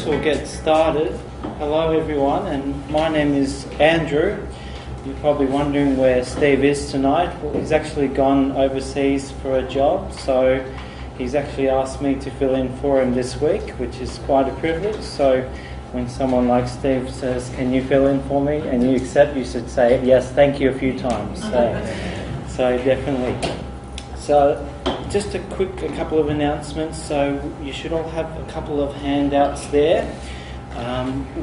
guess we'll get started. Hello everyone, and my name is Andrew. You're probably wondering where Steve is tonight. Well, he's actually gone overseas for a job, so he's actually asked me to fill in for him this week, which is quite a privilege. So when someone like Steve says, "Can you fill in for me?" and you accept, you should say, "Yes, thank you," a few times. So definitely. So just a couple of announcements. So you should all have a couple of handouts there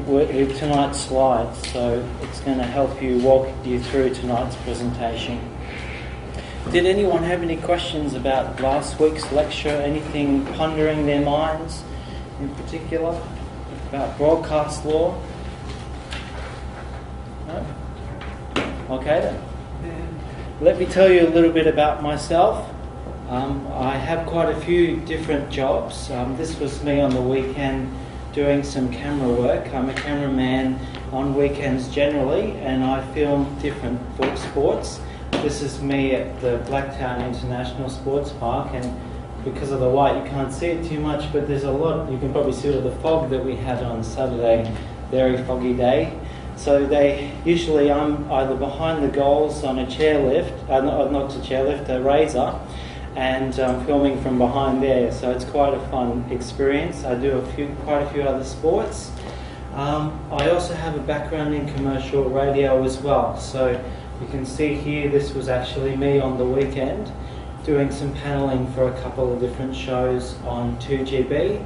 with tonight's slides. So it's going to help you walk you through tonight's presentation. Did anyone have any questions about last week's lecture? Anything pondering their minds in particular about broadcast law? No? Okay then. Let me tell you a little bit about myself. I have quite a few different jobs. This was me on the weekend doing some camera work. I'm a cameraman on weekends generally, and I film different sports. This is me at the Blacktown International Sports Park, and because of the light you can't see it too much, but there's a lot. You can probably see all the fog that we had on Saturday, very foggy day. So I'm either behind the goals on a chairlift, not a chairlift, a razor, and filming from behind there. So it's quite a fun experience. I do quite a few other sports. I also have a background in commercial radio as well. So you can see here, this was actually me on the weekend doing some paneling for a couple of different shows on 2GB.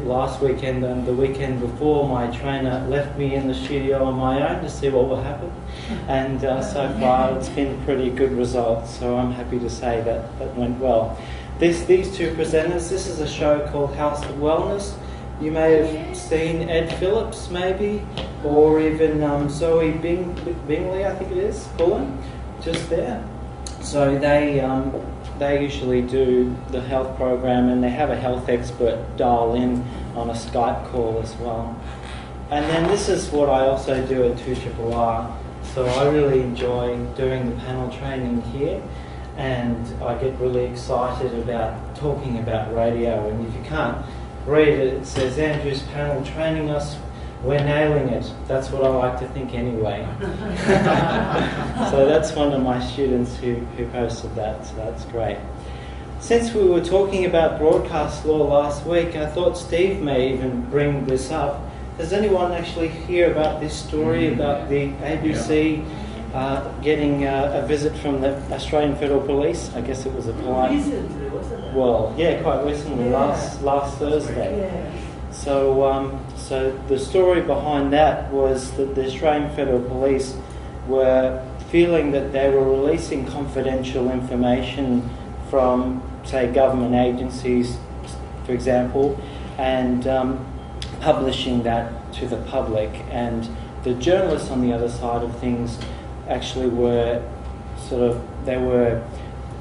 Last weekend and the weekend before, my trainer left me in the studio on my own to see what will happen, and so far it's been pretty good results, so I'm happy to say that went well. These two presenters, this is a show called House of Wellness. You may have seen Ed Phillips maybe, or even Zoe Bingley, I think it is, Bullen, just there. So they usually do the health program, and they have a health expert dial in on a Skype call as well. And then this is what I also do at 2RRR. So I really enjoy doing the panel training here, and I get really excited about talking about radio. And if you can't read it, it says Andrew's panel training us. We're nailing it. That's what I like to think anyway. So that's one of my students who posted that, so that's great. Since we were talking about broadcast law last week, I thought Steve may even bring this up. Does anyone actually hear about this story about the ABC getting a visit from the Australian Federal Police? I guess it was a polite... Recently, wasn't it? Well, yeah, quite recently, last Thursday. Yeah. So the story behind that was that the Australian Federal Police were feeling that they were releasing confidential information from, say, government agencies, for example, and publishing that to the public. And the journalists on the other side of things actually were they were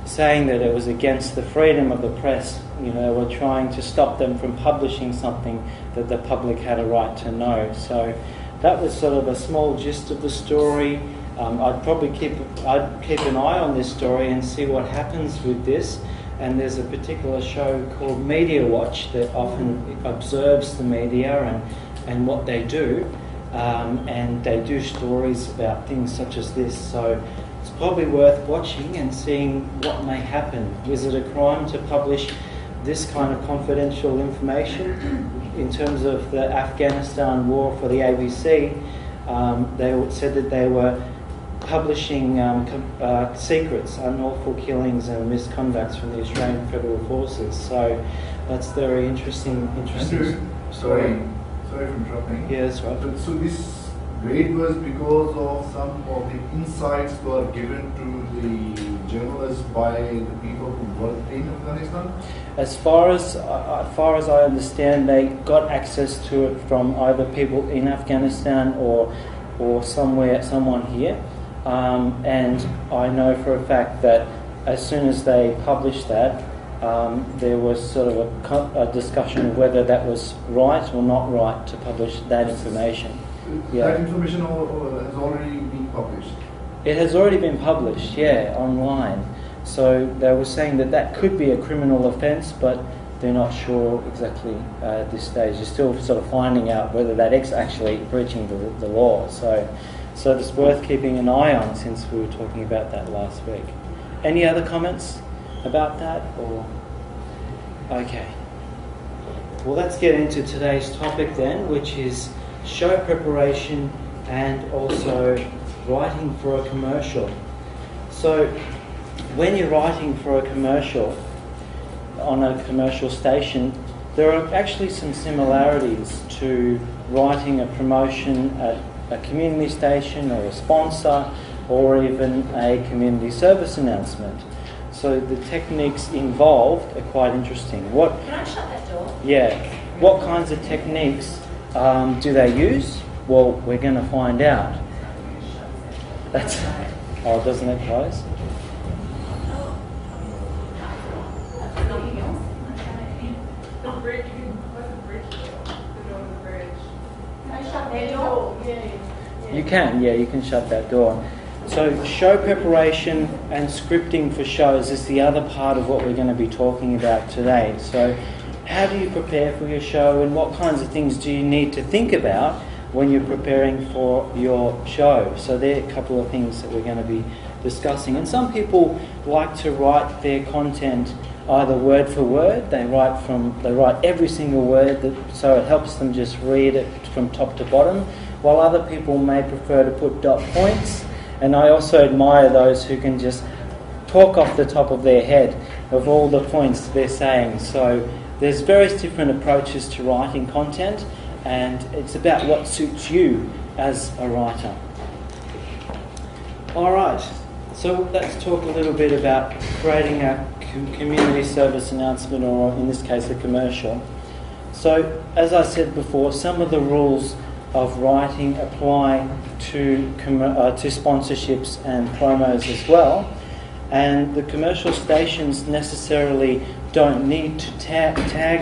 saying that it was against the freedom of the press. You know, they were trying to stop them from publishing something that the public had a right to know. So that was sort of a small gist of the story. I'd keep an eye on this story and see what happens with this. And there's a particular show called Media Watch that often observes the media and what they do. And they do stories about things such as this. So it's probably worth watching and seeing what may happen. Is it a crime to publish this kind of confidential information? In terms of the Afghanistan war for the ABC, they said that they were publishing secrets, unlawful killings and misconducts from the Australian Federal Forces. So that's very interesting story. Sorry for interrupting. Yeah, that's right. So this raid was because of some of the insights were given to the journalists by the people who worked in Afghanistan? As far as I understand, they got access to it from either people in Afghanistan or someone here. And I know for a fact that as soon as they published that, there was sort of a discussion of whether that was right or not right to publish that information. That information has already been published? It has already been published, yeah, online. So they were saying that could be a criminal offence, but they're not sure exactly at this stage. You're still sort of finding out whether that is actually breaching the law. So it's worth keeping an eye on, since we were talking about that last week. Any other comments about that? Or okay. Well, let's get into today's topic then, which is show preparation and also writing for a commercial. So when you're writing for a commercial on a commercial station, there are actually some similarities to writing a promotion at a community station or a sponsor or even a community service announcement. So the techniques involved are quite interesting. Can I shut that door? Yeah. What kinds of techniques do they use? Well, we're going to find out. That's. Oh, doesn't it close? Nothing else? The bridge, you can close the bridge door. The door to the bridge. Can I shut that door? You can, yeah, you can shut that door. So show preparation and scripting for shows is the other part of what we're going to be talking about today. So how do you prepare for your show, and what kinds of things do you need to think about when you're preparing for your show? So there are a couple of things that we're going to be discussing. And some people like to write their content either word for word. They write every single word, so it helps them just read it from top to bottom, while other people may prefer to put dot points. And I also admire those who can just talk off the top of their head of all the points they're saying. So there's various different approaches to writing content, and it's about what suits you as a writer. All right, so let's talk a little bit about creating a community service announcement, or in this case a commercial. So as I said before, some of the rules of writing apply to sponsorships and promos as well, and the commercial stations necessarily don't need to tag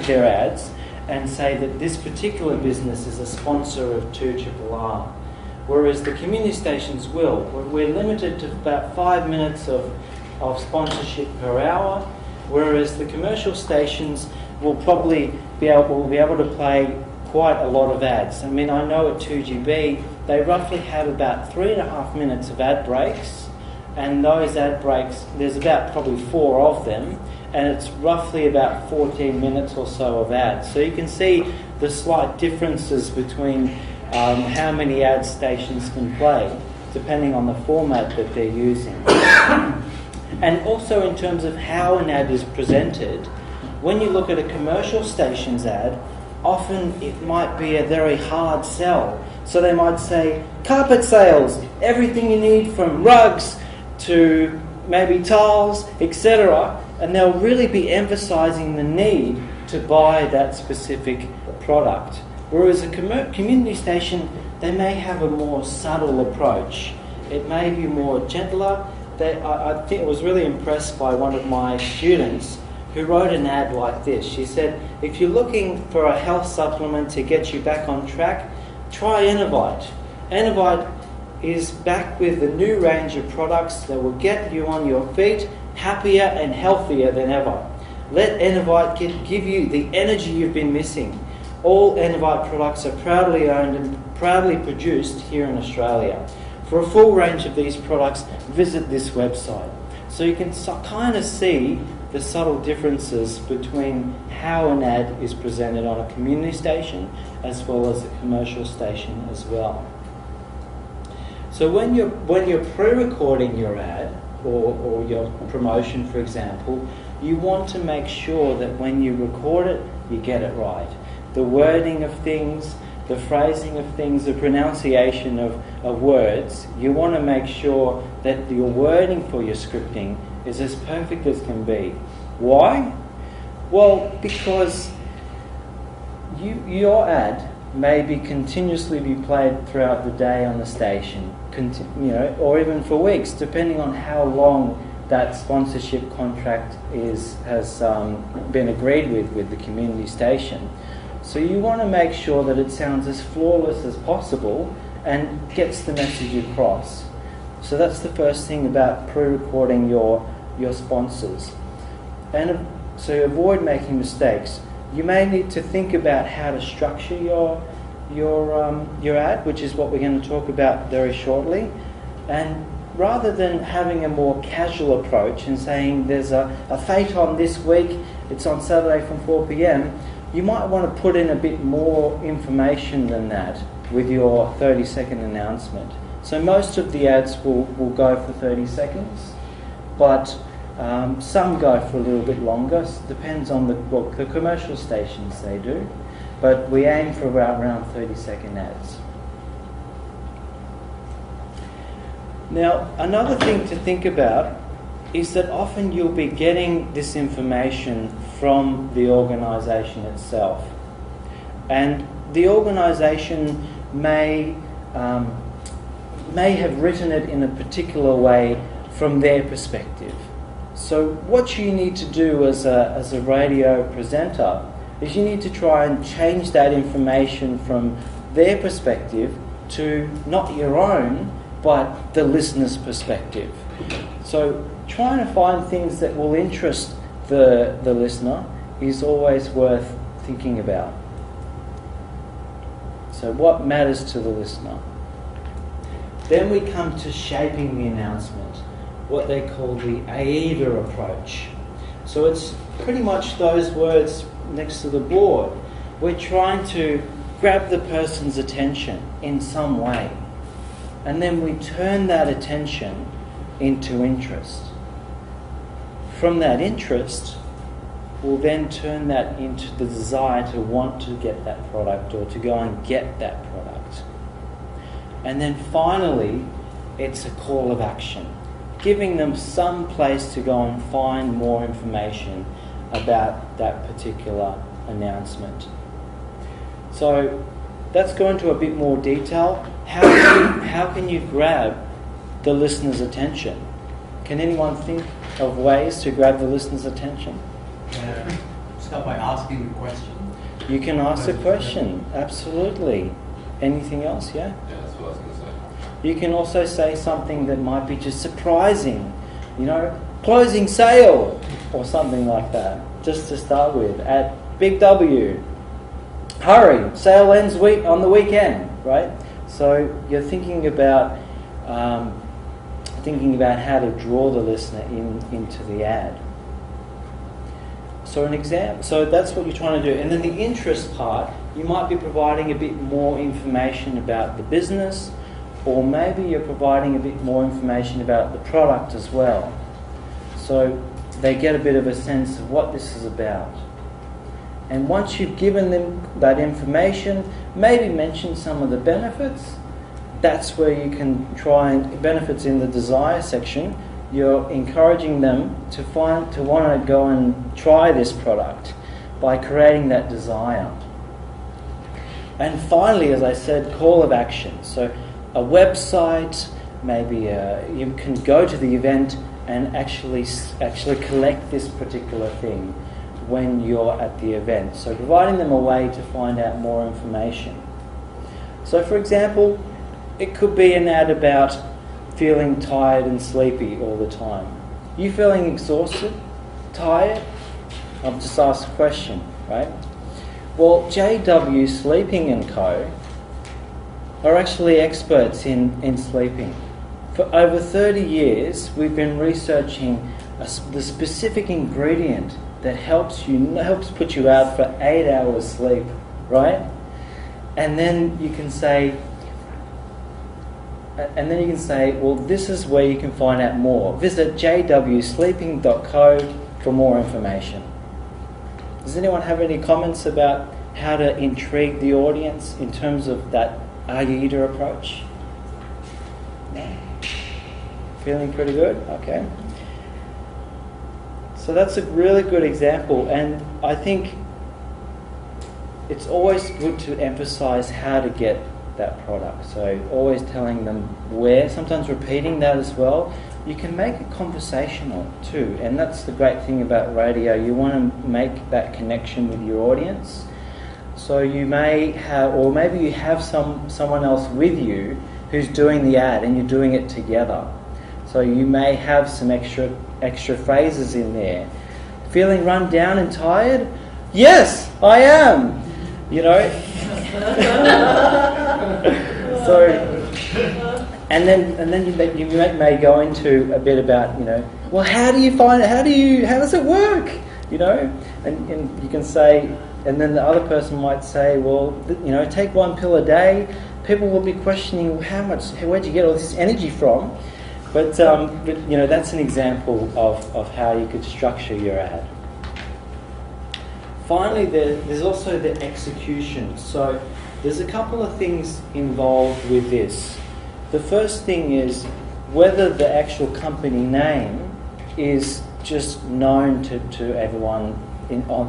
their ads and say that this particular business is a sponsor of 2RRR, whereas the community stations will. We're limited to about 5 minutes of sponsorship per hour, whereas the commercial stations will probably be able to play quite a lot of ads. I mean, I know at 2GB they roughly have about 3.5 minutes of ad breaks, and those ad breaks, there's about probably 4 of them, and it's roughly about 14 minutes or so of ads. So you can see the slight differences between how many ad stations can play, depending on the format that they're using. And also in terms of how an ad is presented, when you look at a commercial station's ad, often it might be a very hard sell. So they might say, carpet sales, everything you need from rugs to maybe tiles, etc. And they'll really be emphasising the need to buy that specific product. Whereas a community station, they may have a more subtle approach. It may be more gentler. I think I was really impressed by one of my students who wrote an ad like this. She said, if you're looking for a health supplement to get you back on track, try Enovite. Enovite is back with a new range of products that will get you on your feet happier and healthier than ever. Let Enovite give you the energy you've been missing. All Enovite products are proudly owned and proudly produced here in Australia. For a full range of these products, visit this website. So you can kind of see the subtle differences between how an ad is presented on a community station as well as a commercial station as well. So when you're pre-recording your ad or your promotion, for example, you want to make sure that when you record it, you get it right. The wording of things, the phrasing of things, the pronunciation of words, you want to make sure that your wording for your scripting is as perfect as can be. Why? Well, because your ad may be continuously be played throughout the day on the station, or even for weeks, depending on how long that sponsorship contract has been agreed with the community station. So you want to make sure that it sounds as flawless as possible and gets the message across. So that's the first thing about pre-recording your sponsors. And so avoid making mistakes. You may need to think about how to structure your ad, which is what we're going to talk about very shortly. And rather than having a more casual approach and saying there's a phaeton this week, it's on Saturday from 4 p.m, you might want to put in a bit more information than that with your 30-second announcement. So most of the ads will go for 30 seconds, but some go for a little bit longer. Depends on the commercial stations they do, but we aim for around 30-second ads. Now, another thing to think about is that often you'll be getting this information from the organisation itself, and the organisation may have written it in a particular way from their perspective. So what you need to do as a radio presenter is you need to try and change that information from their perspective to not your own, but the listener's perspective. So trying to find things that will interest the listener is always worth thinking about. So what matters to the listener? Then we come to shaping the announcement, what they call the AIDA approach. So it's pretty much those words next to the board. We're trying to grab the person's attention in some way, and then we turn that attention into interest. From that interest, we'll then turn that into the desire to want to get that product or to go and get that product. And then finally, it's a call of action, giving them some place to go and find more information about that particular announcement. So let's go into a bit more detail. How can you grab the listener's attention? Can anyone think of ways to grab the listener's attention? Start by asking a question. You can ask a question, absolutely. Anything else, yeah? Yeah, that's what I was going to say. You can also say something that might be just surprising, closing sale or something like that, just to start with. At Big W, hurry, sale ends on the weekend, right? So you're thinking about how to draw the listener into the ad. So so that's what you're trying to do. And then the interest part, you might be providing a bit more information about the business, or maybe you're providing a bit more information about the product as well. So they get a bit of a sense of what this is about. And once you've given them that information, maybe mention some of the benefits. That's where you can try and benefits in the desire section. You're encouraging them to want to go and try this product by creating that desire. And finally, as I said, call of action. So a website, maybe you can go to the event and actually collect this particular thing when you're at the event. So providing them a way to find out more information. So for example, it could be an ad about feeling tired and sleepy all the time. You feeling exhausted, tired? I've just asked a question, right? Well, JW Sleeping & Co. are actually experts in sleeping. For over 30 years, we've been researching the specific ingredient that helps put you out for 8 hours sleep, right? And then you can say, well, this is where you can find out more. Visit jwsleeping.co for more information. Does anyone have any comments about how to intrigue the audience in terms of that AIDA approach? Feeling pretty good? Okay. So that's a really good example, and I think it's always good to emphasize how to get that product. So always telling them where, sometimes repeating that as well. You can make it conversational too, and that's the great thing about radio. You want to make that connection with your audience. So you may have, or maybe you have someone else with you who's doing the ad and you're doing it together. So you may have some extra phrases in there Feeling run down and tired? Yes, I am. You know. So, and then you may go into a bit about, you know, well, how do you find it? How does it work? You know, and you can say, and then the other person might say, well, you know, take one pill a day. People will be questioning, where'd you get all this energy from? But you know, that's an example of how you could structure your ad. Finally, there's also the execution. So there's a couple of things involved with this. The first thing is whether the actual company name is just known to everyone,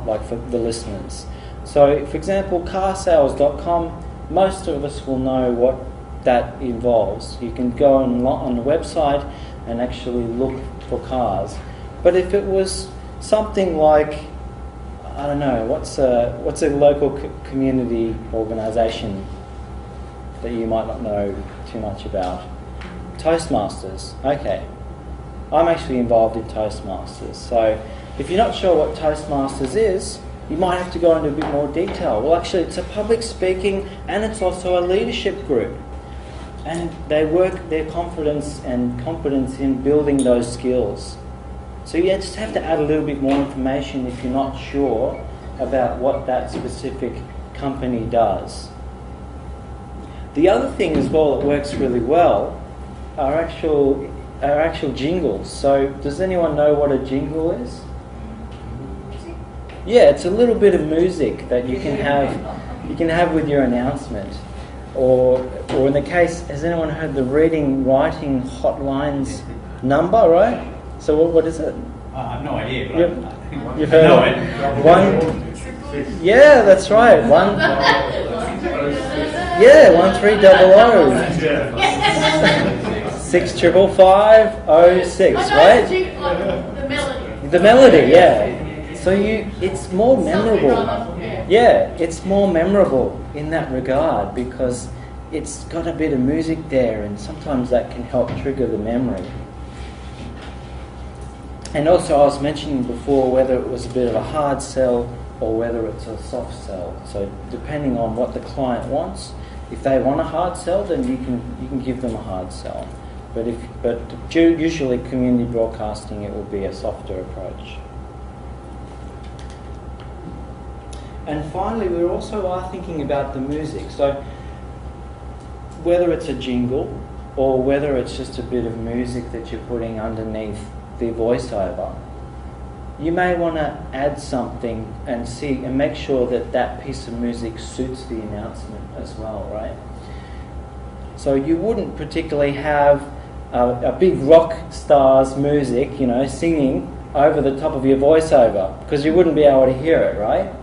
like for the listeners. So, for example, carsales.com, most of us will know what that involves. You can go on the website and actually look for cars. But if it was something like, I don't know, what's a local community organisation that you might not know too much about? Toastmasters. Okay. I'm actually involved in Toastmasters. So if you're not sure what Toastmasters is, you might have to go into a bit more detail. Well, actually, it's a public speaking and it's also a leadership group. And they work their confidence and competence in building those skills. So you just have to add a little bit more information if you're not sure about what that specific company does. The other thing as well that works really well are actual jingles. So does anyone know what a jingle is? Yeah, it's a little bit of music that you can have with your announcement. Or in the case, has anyone heard the writing hotlines number, right? So what is it? I have no idea, but You've heard know it. it. Yeah, that's right. 1300. 6550506, right? The melody. The melody, yeah. So it's more memorable. Yeah, it's more memorable in that regard because it's got a bit of music there, and sometimes that can help trigger the memory. And also, I was mentioning before whether it was a bit of a hard sell or whether it's a soft sell. So depending on what the client wants, if they want a hard sell, then you can give them a hard sell. But usually community broadcasting, it will be a softer approach. And finally, we also are thinking about the music. So whether it's a jingle or whether it's just a bit of music that you're putting underneath the voiceover, you may want to add something and make sure that piece of music suits the announcement as well, right? So you wouldn't particularly have a big rock star's music, you know, singing over the top of your voiceover because you wouldn't be able to hear it, right?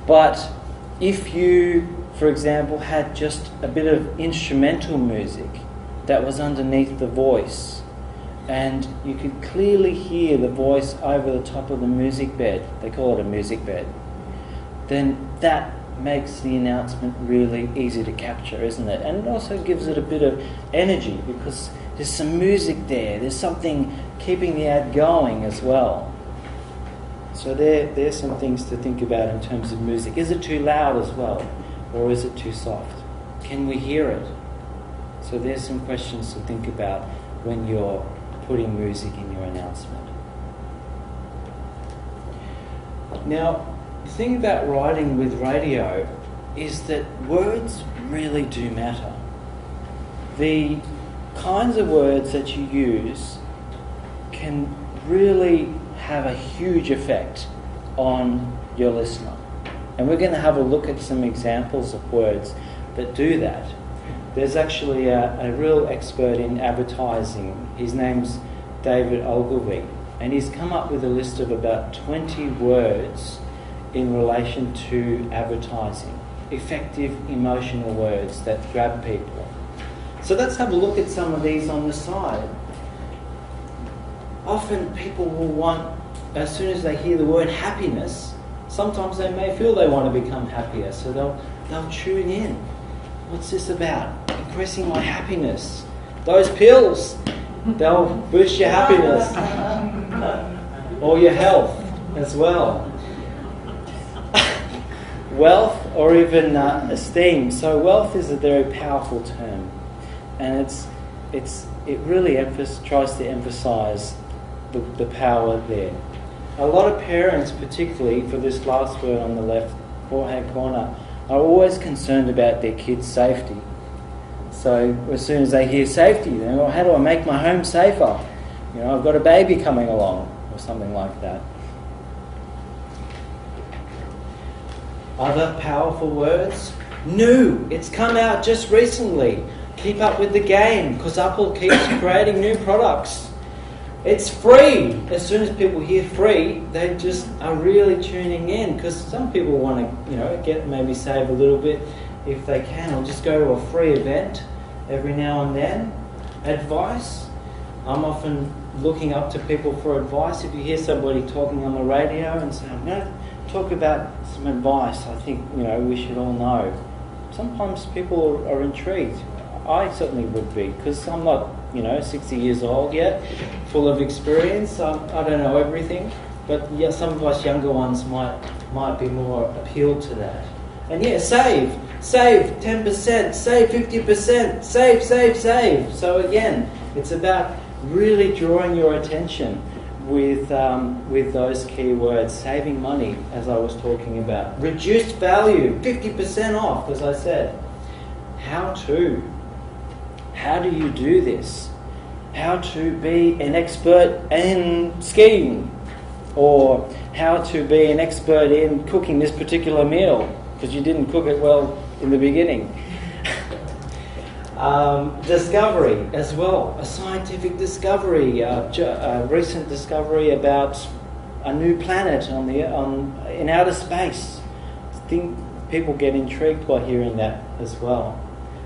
But if you, for example, had just a bit of instrumental music that was underneath the voice and you could clearly hear the voice over the top of the music bed, they call it a music bed, then that makes the announcement really easy to capture, isn't it? And it also gives it a bit of energy because there's some music there, there's something keeping the ad going as well. So there's some things to think about in terms of music. Is it too loud as well? Or is it too soft? Can we hear it? So there's some questions to think about when you're putting music in your announcement. Now, the thing about writing with radio is that words really do matter. The kinds of words that you use can really have a huge effect on your listener. And we're going to have a look at some examples of words that do that. There's actually a real expert in advertising. His name's David Ogilvy, and he's come up with a list of about 20 words in relation to advertising. Effective emotional words that grab people. So let's have a look at some of these on the side. Often people will want, as soon as they hear the word happiness, sometimes they may feel they want to become happier, so they'll tune in. What's this about? Increasing my happiness. Those pills, they'll boost your happiness. Or your health. as well. Wealth or even esteem. So wealth is a very powerful term, and it really tries to emphasise the power there. A lot of parents, particularly for this last word on the left hand corner, are always concerned about their kids' safety. So as soon as they hear safety, they go, how do I make my home safer? You know, I've got a baby coming along, or something like that. Other powerful words? New. It's come out just recently. Keep up with the game, because Apple keeps creating new products. It's free. As soon as people hear free, they just are really tuning in, because some people want to, maybe save a little bit if they can, or just go to a free event every now and then. Advice. I'm often looking up to people for advice. If you hear somebody talking on the radio and say, I'm going to talk about some advice I think, we should all know. Sometimes people are intrigued. I certainly would be, because I'm not, 60 years old yet, full of experience. I don't know everything, but yeah, some of us younger ones might be more appealed to that. And yeah, save 10%, save 50%, save. So again, it's about really drawing your attention with those key words. Saving money, as I was talking about. Reduced value, 50% off, as I said. How to. How do you do this? How to be an expert in skiing, or how to be an expert in cooking this particular meal because you didn't cook it well in the beginning. Discovery as well, a scientific discovery, a recent discovery about a new planet in outer space. I think people get intrigued by hearing that as well.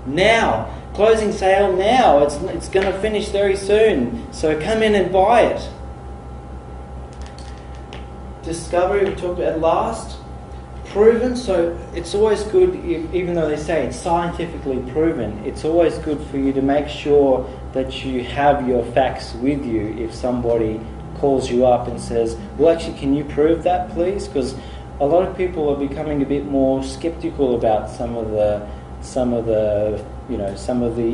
Now, closing sale now. It's going to finish very soon, so come in and buy it. Discovery, we talked about last. Proven, so it's always good, even though they say it's scientifically proven, it's always good for you to make sure that you have your facts with you if somebody calls you up and says, well, actually, can you prove that, please? Because a lot of people are becoming a bit more skeptical about some of the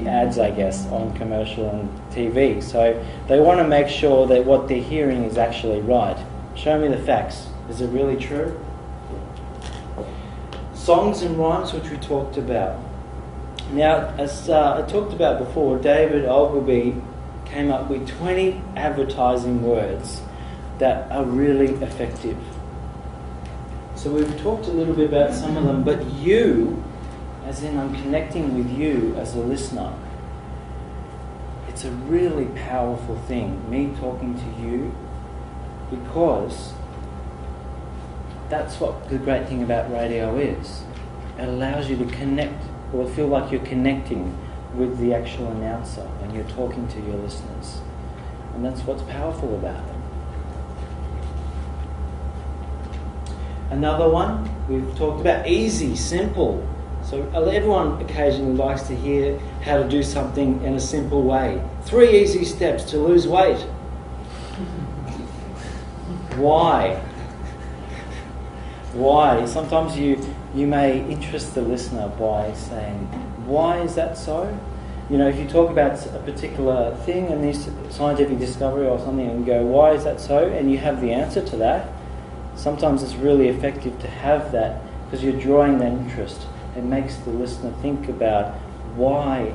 ads, I guess, on commercial and TV. So they want to make sure that what they're hearing is actually right. Show me the facts. Is it really true? Songs and rhymes, which we talked about. Now, as I talked about before, David Ogilvy came up with 20 advertising words that are really effective. So we've talked a little bit about some of them, but you, as in I'm connecting with you as a listener, it's a really powerful thing, me talking to you, because that's what the great thing about radio is. It allows you to connect, or feel like you're connecting with the actual announcer when you're talking to your listeners. And that's what's powerful about it. Another one, we've talked about easy, simple. So everyone occasionally likes to hear how to do something in a simple way. 3 easy steps to lose weight. Why? Why? Sometimes you may interest the listener by saying, why is that so? If you talk about a particular thing and this scientific discovery or something and go, why is that so? And you have the answer to that. Sometimes it's really effective to have that because you're drawing that interest. It makes the listener think about why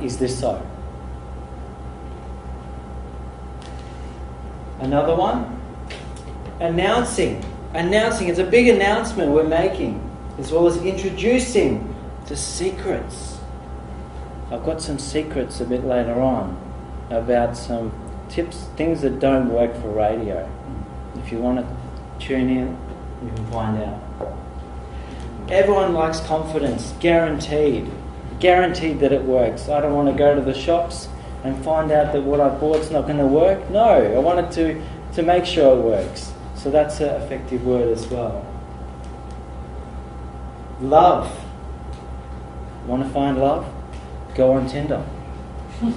is this so? Another one, announcing. Announcing, it's a big announcement we're making, as well as introducing the secrets. I've got some secrets a bit later on about some tips, things that don't work for radio. If you want to tune in, you can find out. Everyone likes confidence, guaranteed. Guaranteed that it works. I don't want to go to the shops and find out that what I bought's not going to work. No, I wanted to make sure it works. So that's an effective word as well. Love. Want to find love? Go on Tinder. You'll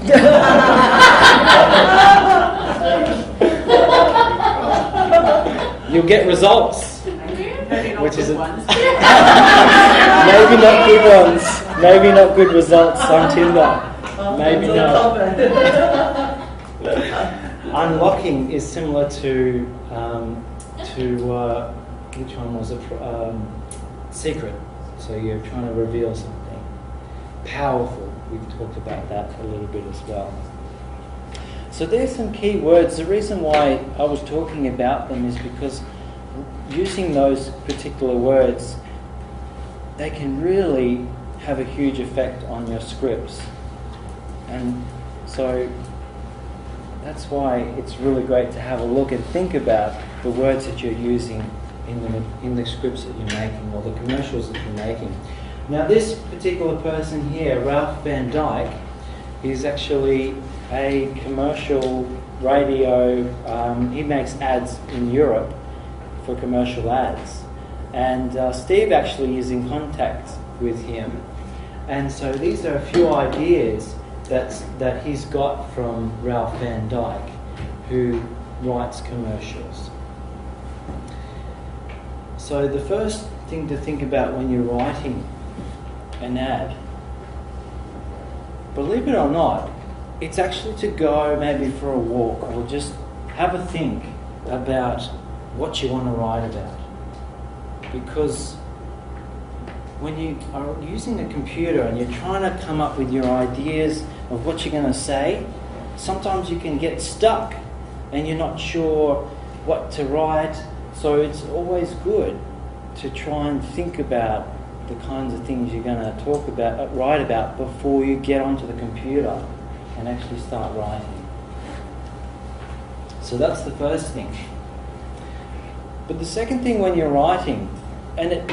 get results, Maybe not which is good a- ones. maybe not good ones, maybe not good results on Tinder. Maybe not. Unlocking is similar to which one was it? Secret. So you're trying to reveal something powerful. We've talked about that a little bit as well. So there's some key words. The reason why I was talking about them is because using those particular words, they can really have a huge effect on your scripts. And so that's why it's really great to have a look and think about the words that you're using in the scripts that you're making or the commercials that you're making. Now this particular person here, Ralph Van Dyke, is actually a commercial radio, he makes ads in Europe for commercial ads. And Steve actually is in contact with him. And so these are a few ideas that he's got from Ralph Van Dyke, who writes commercials. So the first thing to think about when you're writing an ad, believe it or not, it's actually to go maybe for a walk or just have a think about what you want to write about. Because when you are using a computer and you're trying to come up with your ideas of what you're going to say, sometimes you can get stuck and you're not sure what to write. So it's always good to try and think about the kinds of things you're going to write about before you get onto the computer and actually start writing. So that's the first thing. But the second thing when you're writing, and it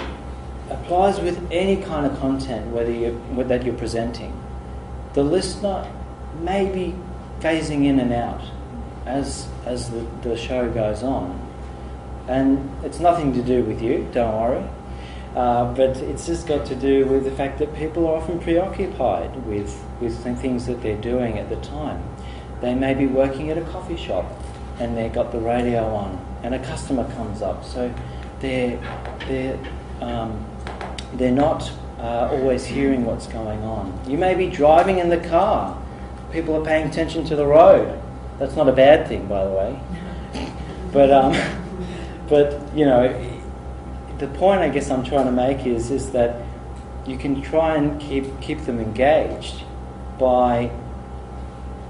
applies with any kind of content that you're presenting, the listener may be phasing in and out as the show goes on. And it's nothing to do with you, don't worry. But it's just got to do with the fact that people are often preoccupied with the things that they're doing at the time. They may be working at a coffee shop and they've got the radio on and a customer comes up. So they're not always hearing what's going on. You may be driving in the car. People are paying attention to the road. That's not a bad thing, by the way. But you know, the point I guess I'm trying to make is that you can try and keep them engaged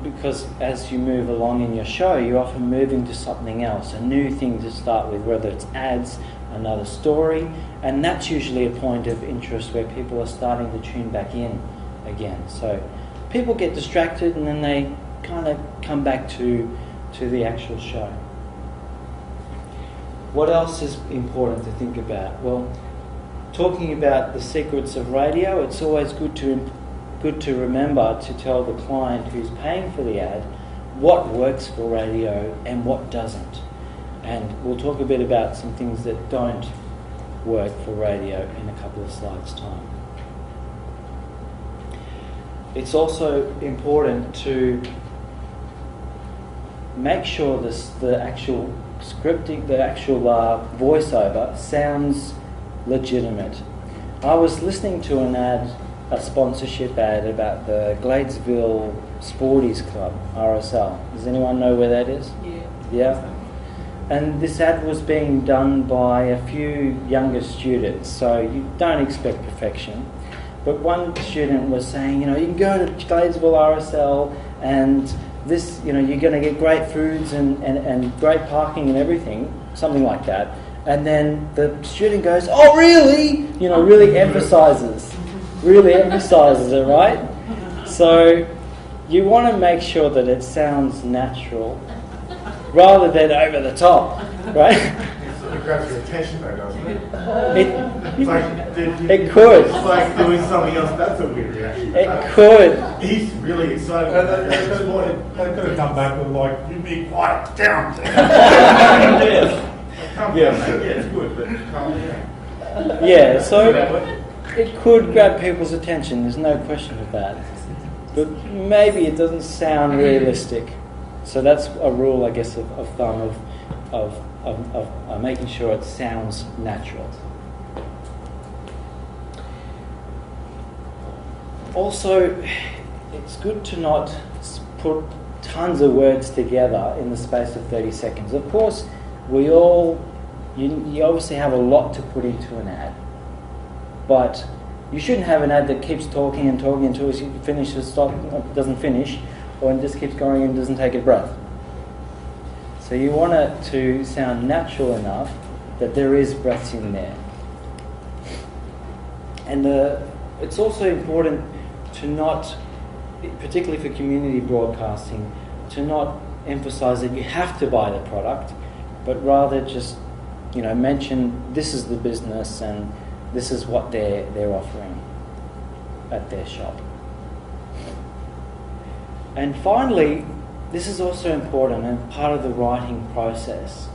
because as you move along in your show, you're often moving to something else, a new thing to start with, whether it's ads, another story, and that's usually a point of interest where people are starting to tune back in again. So people get distracted and then they kind of come back to the actual show. What else is important to think about? Well, talking about the secrets of radio, it's always good to remember to tell the client who's paying for the ad what works for radio and what doesn't. And we'll talk a bit about some things that don't work for radio in a couple of slides' time. It's also important to make sure the actual scripting, the actual voiceover sounds legitimate. I was listening to an ad, a sponsorship ad about the Gladesville Sporties Club, RSL. Does anyone know where that is? Yeah. And this ad was being done by a few younger students, so you don't expect perfection. But one student was saying, you can go to Gladesville RSL and this, you're going to get great foods and great parking and everything, something like that. And then the student goes, oh really? Really emphasizes it, right? So you want to make sure that it sounds natural rather than over the top, right? It grabs your attention though, doesn't it? It could. It's like doing something else. That's a weird reaction. It could. He's really excited. They could have come back with like, you be quiet down. Calm down, mate. Yeah, it's good, but calm down. Yeah, so it could grab people's attention. There's no question of that. but maybe it doesn't sound realistic. So that's a rule, I guess, of thumb of making sure it sounds natural. Also, it's good to not put tons of words together in the space of 30 seconds. Of course, you obviously have a lot to put into an ad, but you shouldn't have an ad that keeps talking and talking until it finishes, doesn't finish, or it just keeps going and doesn't take a breath. So you want it to sound natural enough that there is breaths in there. And it's also important to not, particularly for community broadcasting, to not emphasize that you have to buy the product, but rather just, mention this is the business and this is what they're offering at their shop. And finally, this is also important and part of the writing process.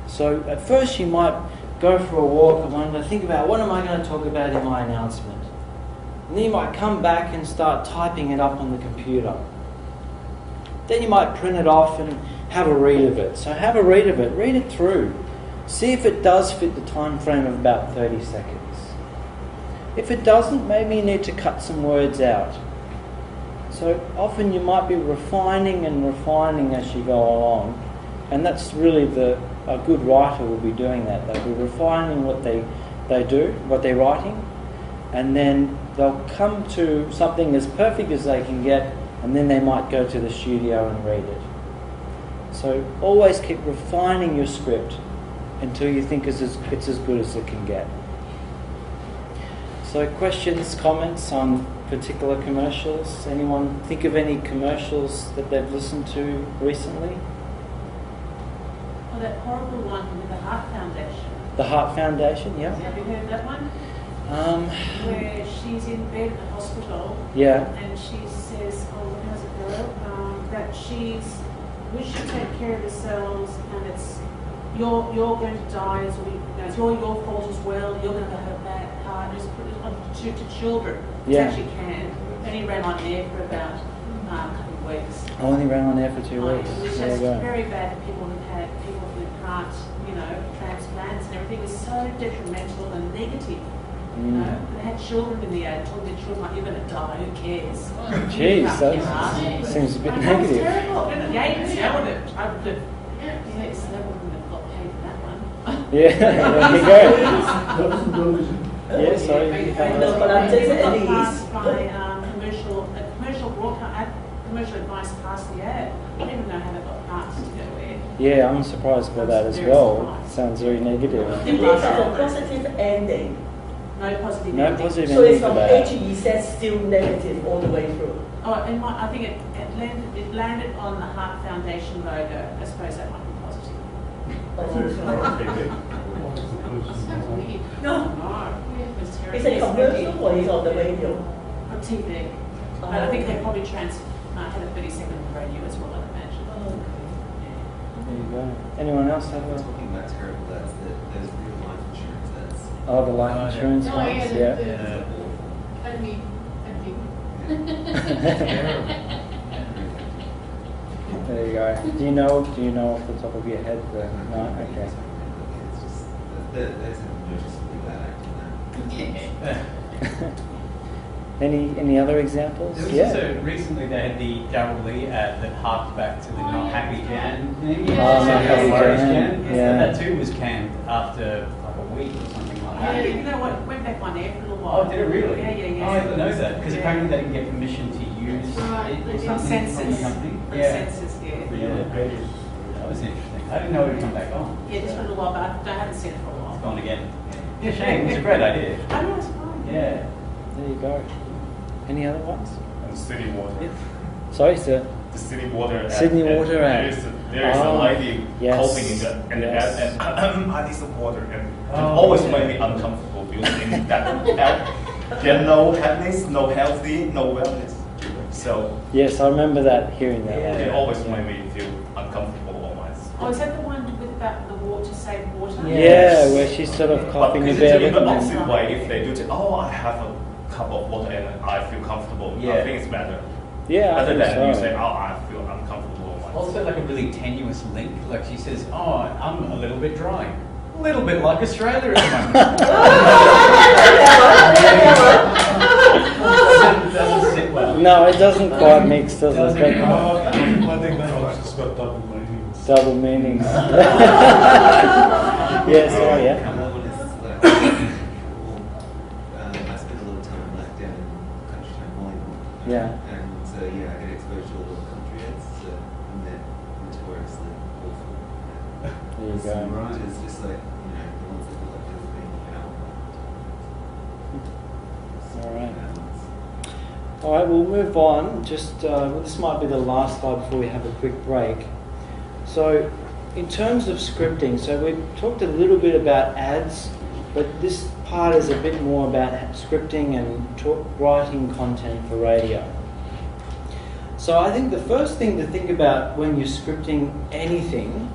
So at first you might go for a walk and think about, what am I going to talk about in my announcement? And then you might come back and start typing it up on the computer. Then you might print it off and have a read of it. So have a read of it, read it through. See if it does fit the time frame of about 30 seconds. If it doesn't, maybe you need to cut some words out. So often you might be refining as you go along, and that's really a good writer will be doing that. They'll be refining what they do, what they're writing, and then they'll come to something as perfect as they can get, and then they might go to the studio and read it. So always keep refining your script until you think it's as good as it can get. So questions, comments on particular commercials? Anyone think of any commercials that they've listened to recently? Well, that horrible one with the Heart Foundation. The Heart Foundation, yeah. Have you heard of that one? Where she's in bed at the hospital. Yeah. And she says, how's it go? That we should take care of ourselves, and it's you're going to die as it's your fault as well. You're going to have a bad heart. Just put it on to children. Yeah. It actually can. Only ran on air for about a couple of weeks. I only ran on air for 2 weeks. Which There is you go. very bad for people who've had heart, transplants and everything. Is so detrimental and negative. They had children in the ad. Told their children, like, you're going to die. Who cares? Jeez, that seems a bit negative. That's terrible. Yeah, you can smell it. I would have. Yes, they wouldn't have got paid for that one. Yeah, there you go. What is the television? Yeah, sorry. No, but I'm just at least. Passed by commercial advice past the ad. I don't even know how that got passed. Yeah, I'm surprised by that as well. Sounds very negative. If there's a positive ending, No positive No ending. positive so it's ending from for A that. to E, that's still negative all the way through. Oh, I think it landed on the Heart Foundation logo. I suppose that might be positive. No, No, it was terrible. it's a commercial or it's on the radio? On TV. But I think they probably had a 30-second radio as well, I'd imagine. There you go. Anyone else have a... Talking about terrible, that's there's real life insurance that's Oh, the life insurance Oh, ones, yeah, yeah. I mean, There you go. Do you know off the top of your head? No? Okay. it's just there's an noticeably bad acting there. Any other examples? There was also recently they had the Darryl Lee ad that harked back to the Not Happy Jan thing. Oh, Not Happy Worries Jan, yeah. That too was canned after like a week or something like that. you know what? Went back on air for a little while. Oh, did it really? Yeah. Oh, I didn't know that because Yeah. apparently they didn't get permission to use Right, it they or did something from the census. company. The Yeah. census, yeah. That was interesting. I didn't know it would come back on. Yeah, just for a little while, but I haven't seen it for a while. It's gone again. It's a shame. It's a great idea. I know, it's fine. Yeah. There you go. Any other ones? And city water. Sorry, sir. The city water ad. Sydney And water ad. There is a Oh, lady yes. coughing in the Yes. ad, and I need some water, and it Oh, always yeah. made me uncomfortable because in that ad, there are no happiness, no healthy, no wellness. So Yes, I remember that, hearing that one. it always made me feel uncomfortable almost. Oh, is that the one with about the water, to save water? Yeah, where she's sort of But coughing a is bit. it in the opposite way? If they do it, I have a cup of water and I feel comfortable. Yeah. I think it's better. Yeah, I Other think than you so. say, oh, I feel uncomfortable. Also, like a really tenuous link. Like she says, "Oh, I'm a little bit dry." A little bit like Australia at the moment. doesn't sit well. No, it doesn't quite mix, does it? Doesn't But- quite. I think that helps. It's got double meanings. Double meanings. Yes, oh yeah. Come on, it's like, I spend a lot of time like down in countryside volleyball. Yeah. And so yeah, I get exposed to a lot of country ads, and they're notoriously awful. There you go. Right. It's just like, you know, the ones that look like they're being All right. All right, we'll move on. Just this might be the last slide before we have a quick break. So, in terms of scripting, so we've talked a little bit about ads, but this part is a bit more about scripting and writing content for radio. So I think the first thing to think about when you're scripting anything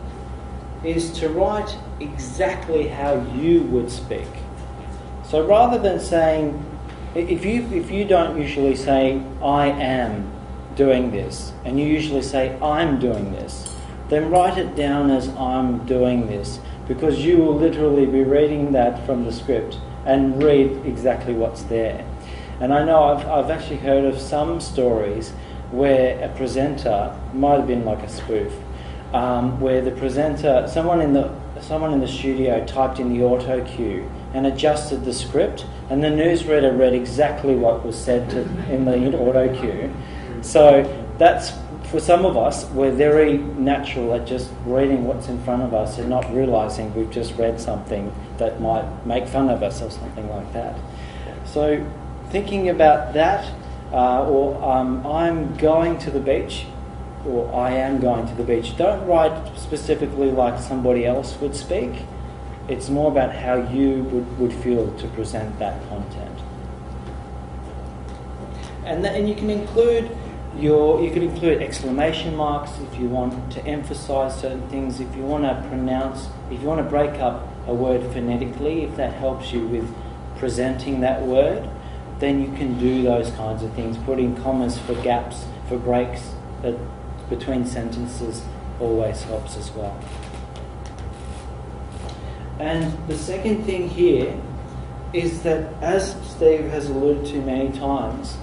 is to write exactly how you would speak. So rather than saying, if you don't usually say, I am doing this, and you usually say, I'm doing this, then write it down as I'm doing this, because you will literally be reading that from the script and read exactly what's there. And I know I've actually heard of some stories where a presenter, might have been like a spoof, where the presenter, someone in the studio typed in the auto cue and adjusted the script, and the newsreader read exactly what was said in the auto cue. So that's, for some of us, we're very natural at just reading what's in front of us and not realising we've just read something that might make fun of us or something like that. So thinking about that, I'm going to the beach, or I am going to the beach. Don't write specifically like somebody else would speak. It's more about how you would feel to present that content. And you can include exclamation marks if you want to emphasize certain things, if you want to break up a word phonetically, if that helps you with presenting that word, then you can do those kinds of things. Putting commas for gaps, for breaks between sentences always helps as well. And the second thing here is that, as Steve has alluded to many times,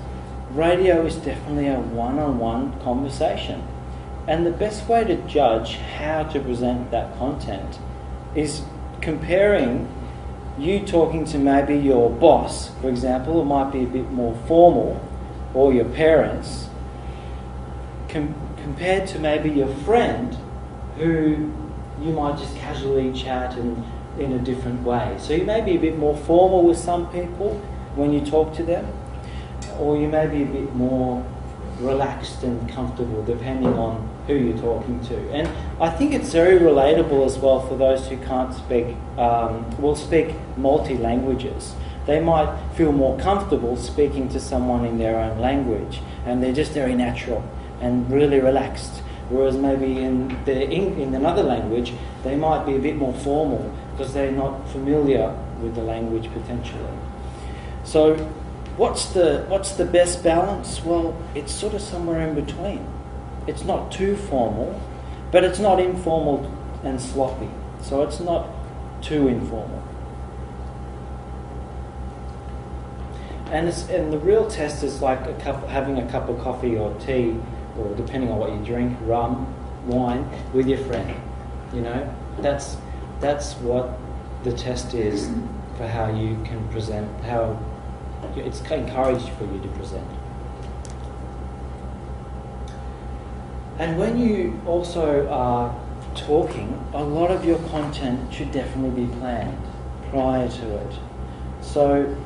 radio is definitely a one-on-one conversation. And the best way to judge how to present that content is comparing you talking to maybe your boss, for example, it might be a bit more formal, or your parents, compared to maybe your friend who you might just casually chat in a different way. So you may be a bit more formal with some people when you talk to them, or you may be a bit more relaxed and comfortable depending on who you're talking to. And I think it's very relatable as well for those who can't speak, will speak multi-languages. They might feel more comfortable speaking to someone in their own language, and they're just very natural and really relaxed. Whereas maybe in another language, they might be a bit more formal because they're not familiar with the language potentially. So what's the best balance? Well, it's sort of somewhere in between. It's not too formal, but it's not informal and sloppy. So it's not too informal. And the real test is like having a cup of coffee or tea, or depending on what you drink, rum, wine, with your friend. You know, that's what the test is for how you can present, how it's encouraged for you to present. And when you also are talking, a lot of your content should definitely be planned prior to it. So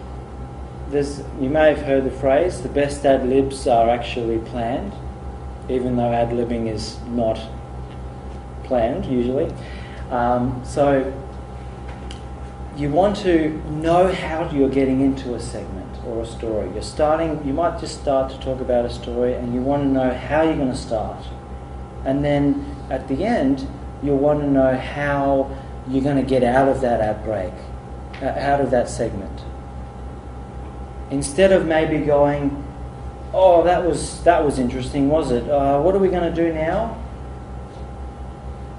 you may have heard the phrase, the best ad-libs are actually planned, even though ad-libbing is not planned usually. So you want to know how you're getting into a segment or a story. You might just start to talk about a story, and you want to know how you're going to start. And then at the end, you'll want to know how you're going to get out of that ad break, out of that segment. Instead of maybe going, Oh, that was interesting, was it? What are we going to do now?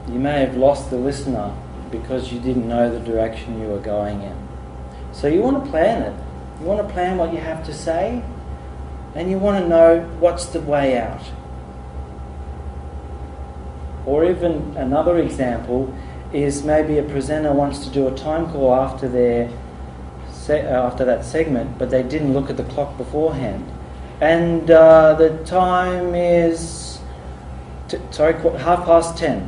You may have lost the listener because you didn't know the direction you were going in. So you want to plan it. You want to plan what you have to say, and you want to know what's the way out. Or even another example is maybe a presenter wants to do a time call after that segment, but they didn't look at the clock beforehand. And the time is 10:30,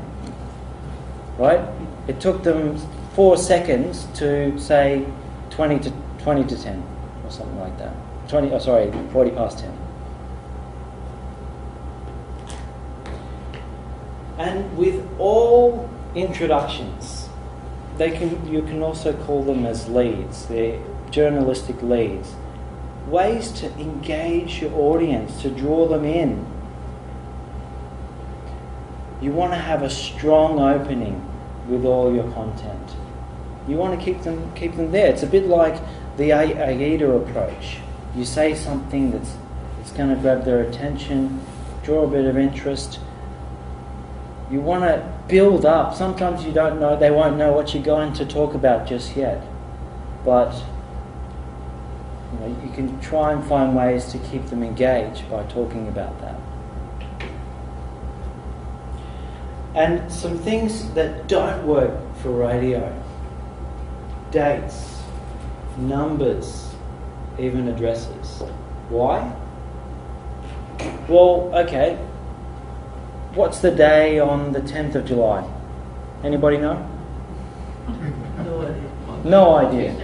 right? It took them 4 seconds to say 20 to 10 or something like that. 40 past 10. And with all introductions, you can also call them as leads. They're journalistic leads. Ways to engage your audience, to draw them in. You want to have a strong opening with all your content. You want to keep them there. It's a bit like the AIDA approach. You say something that's going to grab their attention, draw a bit of interest. You want to build up. Sometimes they won't know what you're going to talk about just yet. But you can try and find ways to keep them engaged by talking about that. And some things that don't work for radio: dates, numbers, even addresses. Why? Well, okay. What's the day on the 10th of July? Anybody know? No idea. No idea.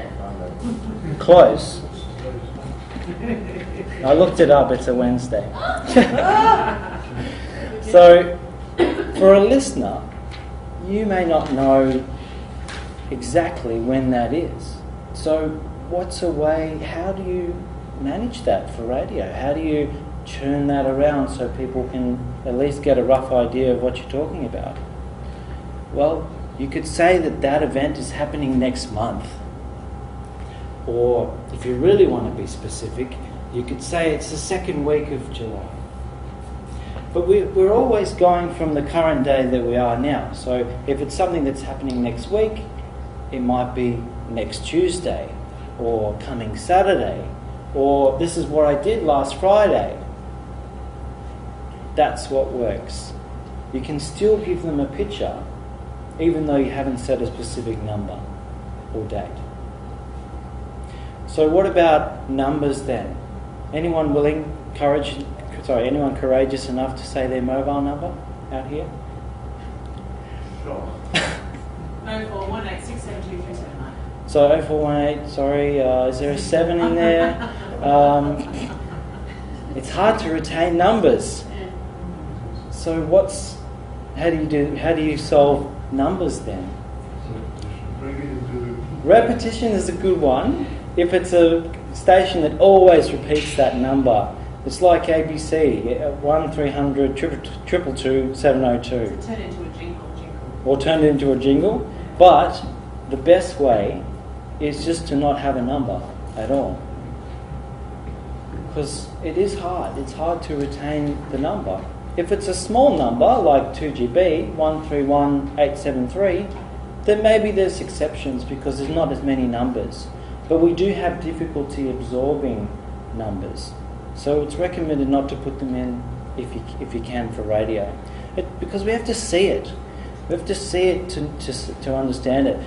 Close. I looked it up, it's a Wednesday. So, for a listener, you may not know exactly when that is. So, what's a way, how do you manage that for radio? How do you turn that around so people can at least get a rough idea of what you're talking about? Well, you could say that event is happening next month. Or if you really want to be specific, you could say it's the second week of July. But we're always going from the current day that we are now. So if it's something that's happening next week, it might be next Tuesday, or coming Saturday, or this is what I did last Friday. That's what works. You can still give them a picture, even though you haven't set a specific number or date. So what about numbers then? Anyone courageous enough to say their mobile number out here? Sure. 0418672379. So 0418, is there a 7 in there? It's hard to retain numbers. So how do you solve numbers then? Repetition is a good one. If it's a station that always repeats that number, it's like ABC, 1300 222 702. Turn it into a jingle. Or turn it into a jingle. But the best way is just to not have a number at all. Because it is hard. It's hard to retain the number. If it's a small number, like 2GB, 131873, then maybe there's exceptions because there's not as many numbers. But we do have difficulty absorbing numbers. So it's recommended not to put them in if you can for radio. Because we have to see it. We have to see it to understand it.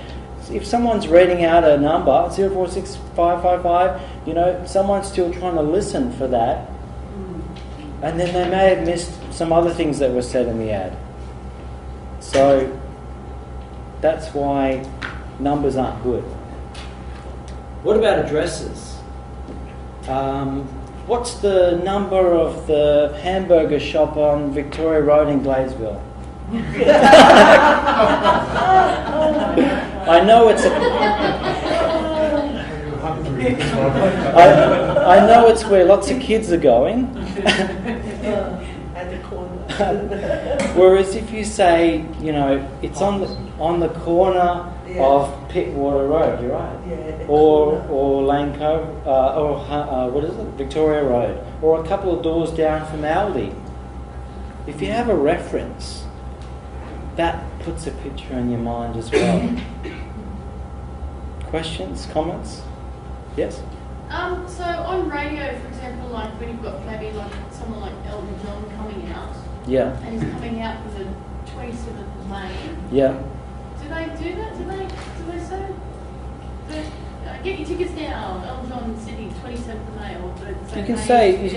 If someone's reading out a number, 046555, someone's still trying to listen for that. And then they may have missed some other things that were said in the ad. So that's why numbers aren't good. What about addresses? What's the number of the hamburger shop on Victoria Road in Gladesville? I know it's I know it's where lots of kids are going. at the corner. Whereas if you say, you know, it's on the corner Yeah. of Pittwater Road, you're right. Yeah, the Or corner. Lane Cove, what is it, Victoria Road, or a couple of doors down from Aldi. If you have a reference, that puts a picture in your mind as well. Questions, comments? Yes? So on radio, for example, like when you've got maybe like someone like Elton John coming out, Yeah. and he's coming out for the 27th of May, Yeah. do they do that? Do they say, get your tickets now, Elton John City, 27th of May, or do they You can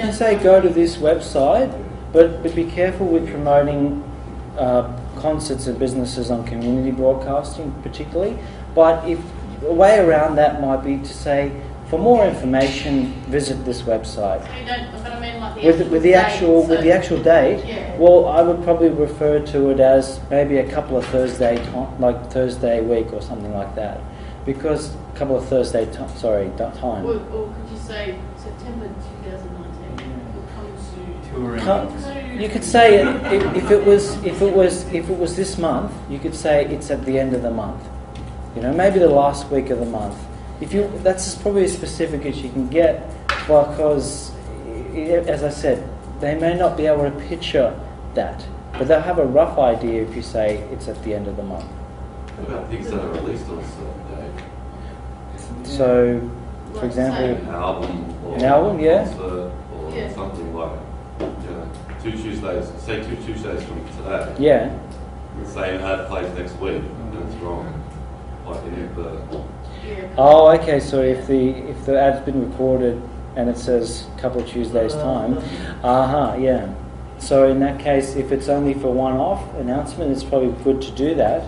May say go to this website, but be careful with promoting concerts and businesses on community broadcasting, particularly. But if a way around that might be to say, for more information, visit this website. So you don't, but I mean like With the actual date, Yeah. well, I would probably refer to it as maybe a couple of Thursday week or something like that, because a couple of Thursday times. Or could you say September 2019 will come to... Touring. You could say if it was this month, you could say it's at the end of the month. You know, maybe the last week of the month. That's probably as specific as you can get, because, as I said, they may not be able to picture that, but they'll have a rough idea if you say it's at the end of the month. What about things that are released on a certain day? So, for example, An album or An album, yeah. concert or Yeah. something like, 2 Tuesdays, say 2 Tuesdays from today. yeah, Say an ad plays next week, and it's wrong. Like any of the... Yeah. Oh, okay. So if the ad's been recorded and it says a couple of Tuesdays time, yeah. So in that case, if it's only for one-off announcement, it's probably good to do that.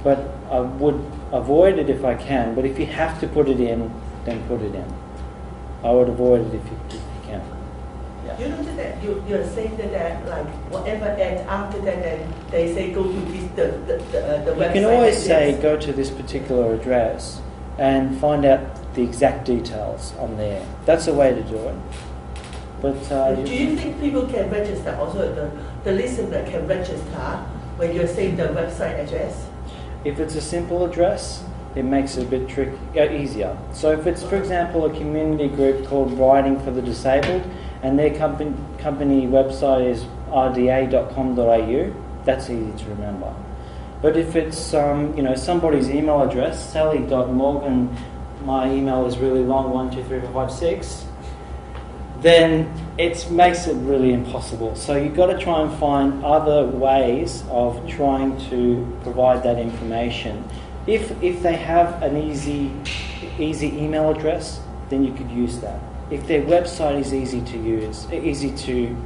But I would avoid it if I can. But if you have to put it in, then put it in. I would avoid it if you can. Yeah. You know that you're saying that like whatever ad after that, then they say go to this the website. You can always like say this. go to this particular address and find out the exact details on there. That's a way to do it. But Do you think people can register? Also, the listener can register when you're saying the website address? if it's a simple address, it makes it a bit easier. So if it's, for example, a community group called Writing for the Disabled, and their company website is rda.com.au, that's easy to remember. But if it's somebody's email address, sally.morgan, my email is really long, 123456, then it makes it really impossible. So you've got to try and find other ways of trying to provide that information. If they have an easy email address, then you could use that. If their website is easy to use, easy to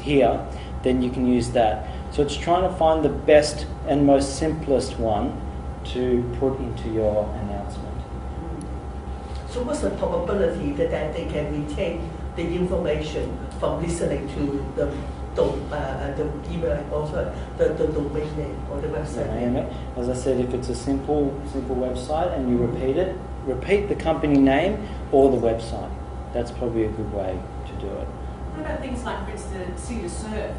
hear, then you can use that. So it's trying to find the best and most simplest one to put into your announcement. So what's the probability that they can retain the information from listening to the email and also the domain name or the website name? As I said, if it's a simple website and you repeat the company name or the website. That's probably a good way to do it. What about things like, for instance, City to Serve?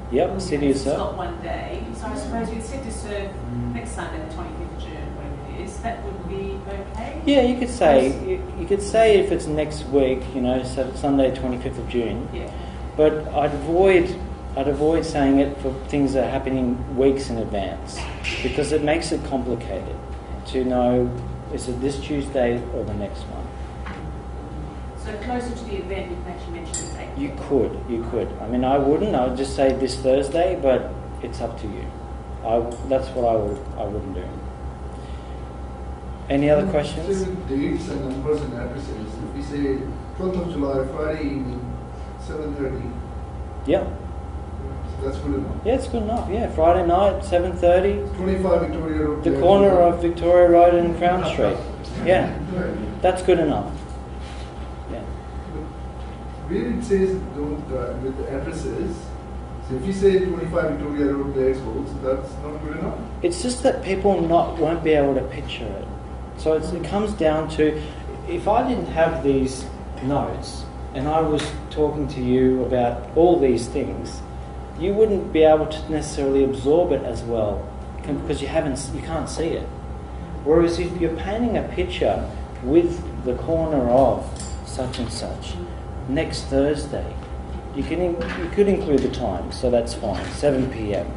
Yep, City to It's Serve. got one day, so I suppose you'd City to Serve next Sunday, the 25th of June, whatever it is. That would be okay? Yeah, you could say if it's next week, Sunday, 25th of June. Yeah. But I'd avoid saying it for things that are happening weeks in advance, because it makes it complicated to know, is it this Tuesday or the next one. So closer to the event, you can actually mention the date. You could. I mean, I wouldn't. I would just say this Thursday, but it's up to you. That's what I wouldn't do. Any other questions? So dates and numbers and addresses. If we say 12th of July, Friday evening, 7:30. Yeah. So that's good enough. Yeah, it's good enough. Yeah, Friday night, 7:30. 25 Victoria Road. The corner of Victoria Road and Crown Street. Yeah, that's good enough. Yeah. Where it says don't with the addresses, so if you say 25 Victoria Road, Blairsville, so that's not good enough? It's just that people won't be able to picture it. So it comes down to, if I didn't have these notes and I was talking to you about all these things, you wouldn't be able to necessarily absorb it as well because you can't see it. Whereas if you're painting a picture with the corner of such and such next Thursday, you could include the time, so that's fine, 7 p.m.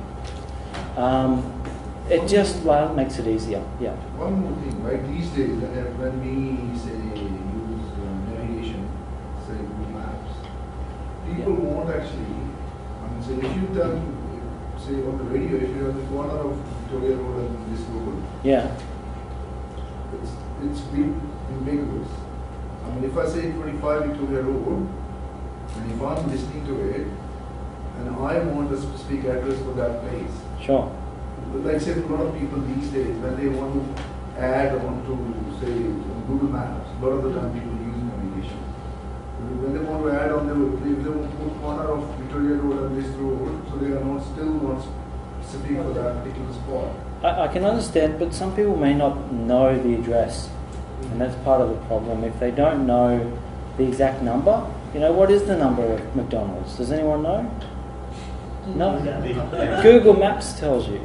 It just makes it easier. Yeah. One more thing, right? These days, when we say use navigation, say Google Maps, people won't actually. I mean, say if you tell, say on the radio, if you're on the corner of Victoria Road and this road, Yeah. it's big ambiguous. I mean, if I say 25 Victoria Road, and if I'm listening to it, and I want a specific address for that place. Sure. But like say, a lot of people these days, when they want to add on to, say, on Google Maps, a lot of the time people use navigation. When they want to add on, if they want to put corner of Victoria Road and this road, so they are still not specific for that particular spot. I can understand, but some people may not know the address, and that's part of the problem. If they don't know the exact number, what is the number of McDonald's? Does anyone know? No. Google Maps tells you.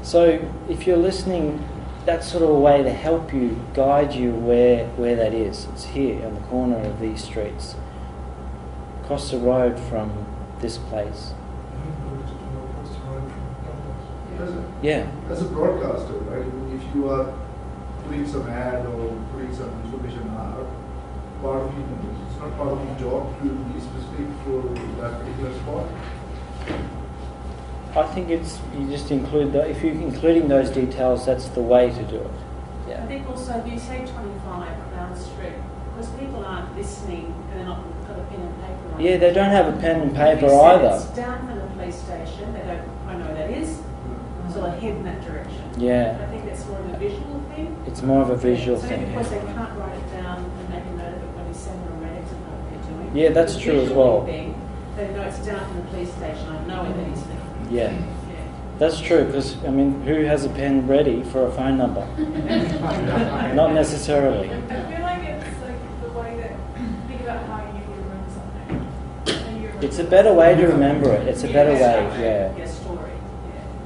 So if you're listening, that's sort of a way to help you, guide you where that is. It's here on the corner of these streets, across the road from this place. Yeah. As a broadcaster, right? If you are putting some ad or putting some information out, it's not part of your job to be specific for that particular spot. I think you just include that. If you're including those details, that's the way to do it. Yeah. I think also if you say 25 down the street, because people aren't listening and they're not got a pen and paper on. Yeah, they don't have a pen and paper If you said either. It's down from the police station. They don't. I know where that is. So they head in that direction. Yeah. I think that's more of a visual thing. It's more of a visual so thing. because they can't write it down and make a note of it when we send them a medic to know what they're doing. Yeah, that's The true as visual well. Thing, they know it's down from the police station. I know where that is now. Yeah. Yeah. That's true, because, who has a pen ready for a phone number? Not necessarily. I feel like it's like the way that, think about how you would remember something. And you remember It's a better way to remember it. It's a better way, yeah. Yeah, story.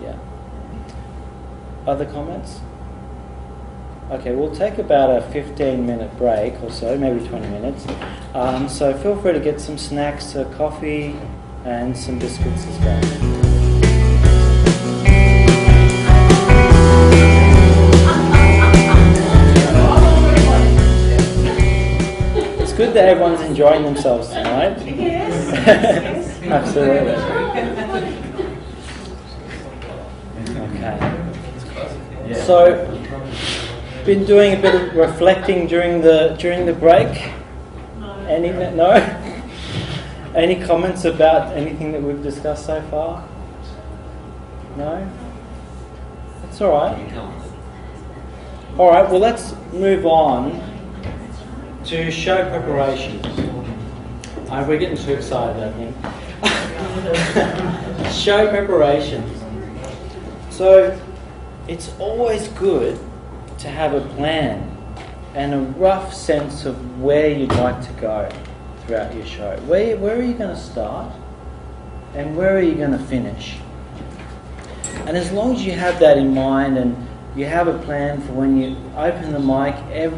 Yeah. Other comments? Okay, we'll take about a 15-minute break or so, maybe 20 minutes. So feel free to get some snacks, a coffee, and some biscuits as well. It's good that everyone's enjoying themselves tonight. Yes. Absolutely. Okay. So, been doing a bit of reflecting during the break. No? Any comments about anything that we've discussed so far? No? That's all right. All right. Well, let's move on to show preparation. We're getting too excited, I think. Show preparation. So, it's always good to have a plan and a rough sense of where you'd like to go throughout your show. Where are you going to start and where are you going to finish? And as long as you have that in mind and you have a plan for when you open the mic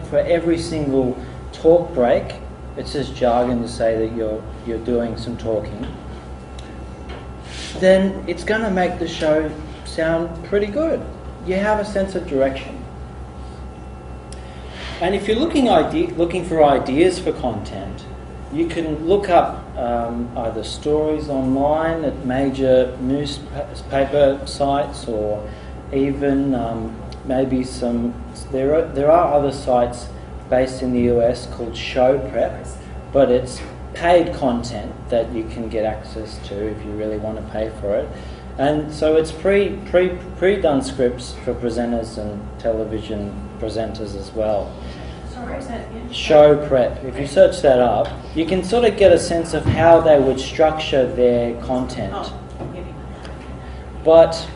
for every single talk break, it's just jargon to say that you're doing some talking, then it's going to make the show sound pretty good. You have a sense of direction. And if you're looking for ideas for content, you can look up either stories online at major newspaper sites, or even maybe there are other sites based in the US called Show Prep, but it's paid content that you can get access to if you really want to pay for it. And so it's pre-done scripts for presenters and television presenters as well. Sorry, is that again? Show Prep. If you search that up, you can sort of get a sense of how they would structure their content. Oh, I'm getting that. But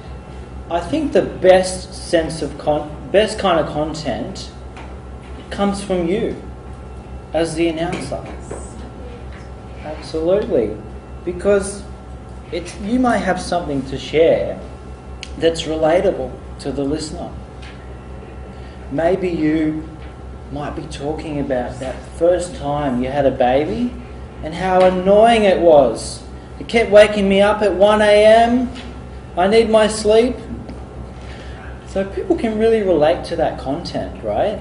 I think the best best kind of content comes from you as the announcer. Absolutely. Because you may have something to share that's relatable to the listener. Maybe you might be talking about that first time you had a baby and how annoying it was. It kept waking me up at 1 a.m. I need my sleep. So people can really relate to that content, right?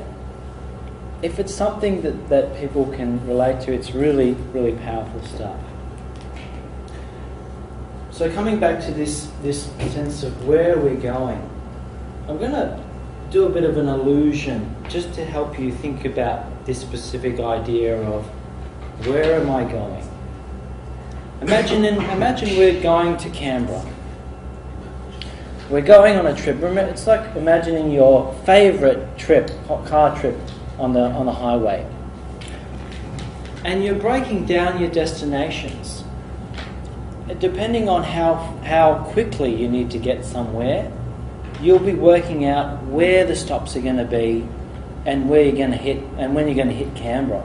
If it's something that people can relate to, it's really, really powerful stuff. So coming back to this sense of where we're going, I'm going to do a bit of an illusion just to help you think about this specific idea of where am I going? Imagine we're going to Canberra. We're going on a trip. Remember, it's like imagining your favourite trip, car trip on the highway. And you're breaking down your destinations. Depending on how quickly you need to get somewhere, you'll be working out where the stops are going to be and where you're going to hit and when you're going to hit Canberra.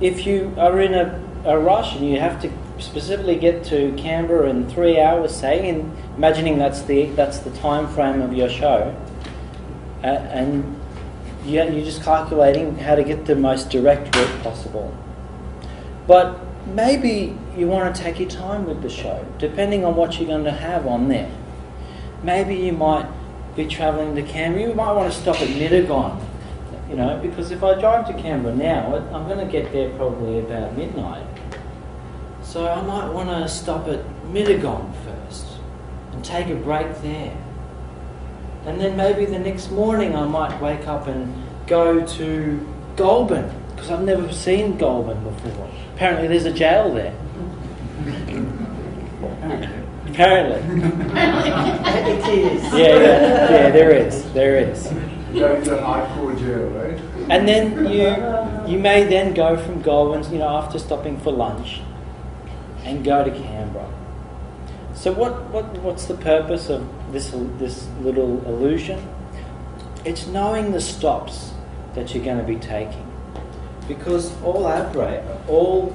If you are in a rush and you have to specifically get to Canberra in 3 hours, say, and imagining that's the time frame of your show, and you're just calculating how to get the most direct route possible. But maybe you want to take your time with the show, depending on what you're going to have on there. Maybe you might be travelling to Canberra. You might want to stop at Mittagong, because if I drive to Canberra now, I'm going to get there probably about midnight. So I might want to stop at Mittagong first and take a break there. And then maybe the next morning I might wake up and go to Goulburn, because I've never seen Goulburn before. Apparently there's a jail there. Apparently. It is. Yeah, there is. Yeah, it's a hardcore jail, right? And then you may then go from Goulburn, after stopping for lunch, and go to Canberra. So what's the purpose of this little illusion? It's knowing the stops that you're going to be taking, because all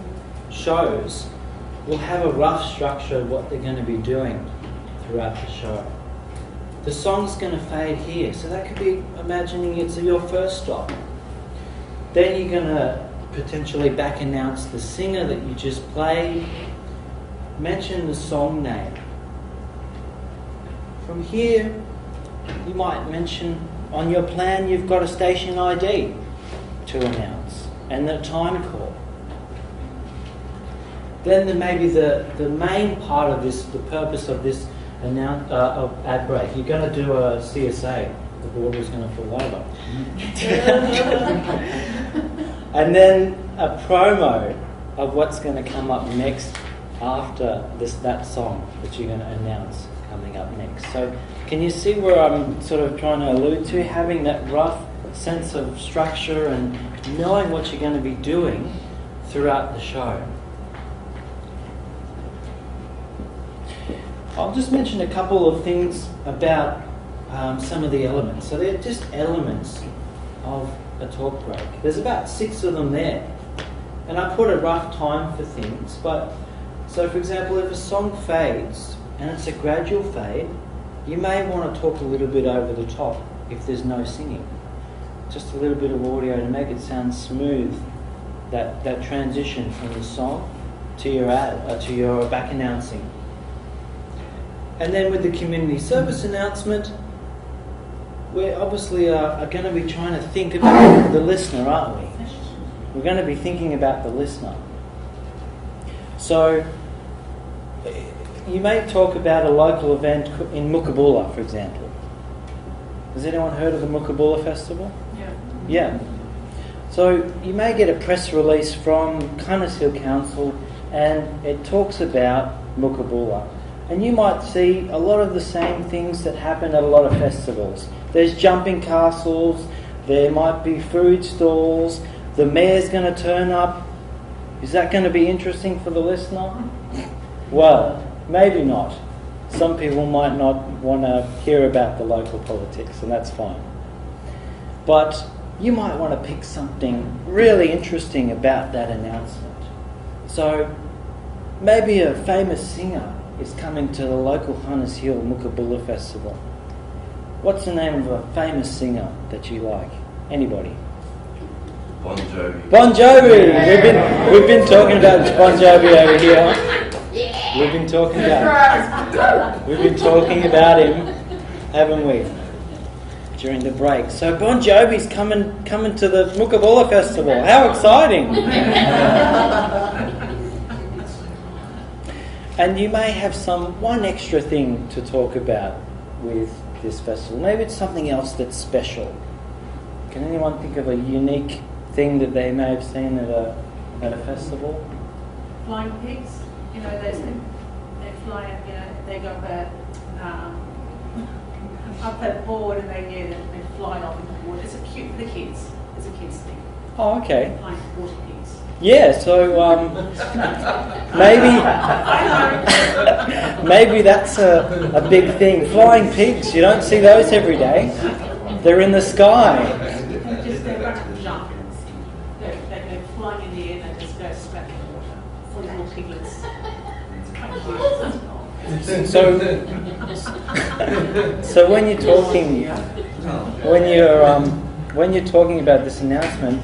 shows will have a rough structure of what they're going to be doing throughout the show. The song's going to fade here, so that could be imagining it's your first stop. Then you're going to potentially back announce the singer that you just played, mention the song name. From here, you might mention on your plan you've got a station ID to announce and the time call. Then maybe the main part of this, the purpose of this of ad break, you're going to do a CSA. The board is going to fall over. And then a promo of what's going to come up next after that song that you're going to announce coming up next. So can you see where I'm sort of trying to allude to? Having that rough sense of structure and knowing what you're going to be doing throughout the show. I'll just mention a couple of things about some of the elements. So they're just elements of a talk break. There's about 6 of them there. And I put a rough time for things. So for example, if a song fades and it's a gradual fade, you may want to talk a little bit over the top if there's no singing. Just a little bit of audio to make it sound smooth, that transition from the song to your to your back announcing. And then with the community service announcement, we obviously are going to be trying to think about the listener, aren't we? We're going to be thinking about the listener. So you may talk about a local event in Mookaboolra, for example. Has anyone heard of the Mookaboolra Festival? Yeah. So you may get a press release from Cunnis Hill Council and it talks about Mookaboolra. And you might see a lot of the same things that happen at a lot of festivals. There's jumping castles, there might be food stalls, the mayor's going to turn up. Is that going to be interesting for the listener? Well, maybe not. Some people might not want to hear about the local politics, and that's fine. But you might want to pick something really interesting about that announcement. So maybe a famous singer is coming to the local Hunters Hill Mookabulla Festival. What's the name of a famous singer that you like? Anybody? Bon Jovi. Bon Jovi! We've been talking about Bon Jovi over here. We've been talking about him, haven't we? During the break. So Bon Jovi's coming to the Mookabulla Festival. How exciting! And you may have one extra thing to talk about with this festival. Maybe it's something else that's special. Can anyone think of a unique thing that they may have seen at a festival? Flying pigs, you know, they fly, you know, they go up that board and they fly off into the water. It's cute for the kids. It's a kids thing. Oh, okay. Flying water pigs. Yeah, so maybe that's a big thing. Flying pigs, you don't see those every day. They're in the sky. They run and jump. They're flying in the air and they just go smack in the water. For little piglets. It's quite cute. So when you're talking about this announcement,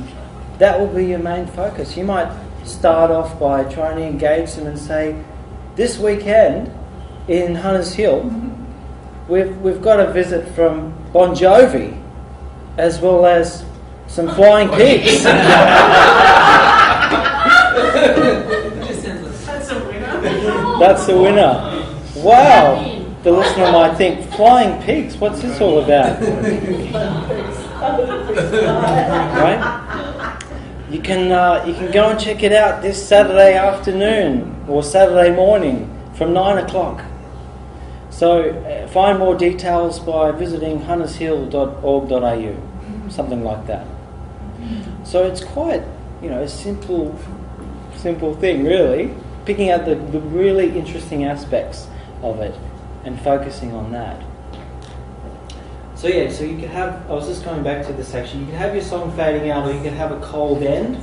that will be your main focus. You might start off by trying to engage them and say, this weekend in Hunters Hill, we've got a visit from Bon Jovi, as well as some flying pigs. That's a winner. That's the winner. Wow. The listener might think, flying pigs, what's this all about? Right? You can go and check it out this Saturday afternoon or Saturday morning from 9 o'clock. So find more details by visiting huntershill.org.au, something like that. So it's quite, a simple thing, really. Picking out the really interesting aspects of it and focusing on that. So you could have, I was just going back to this section, you could have your song fading out or you could have a cold end,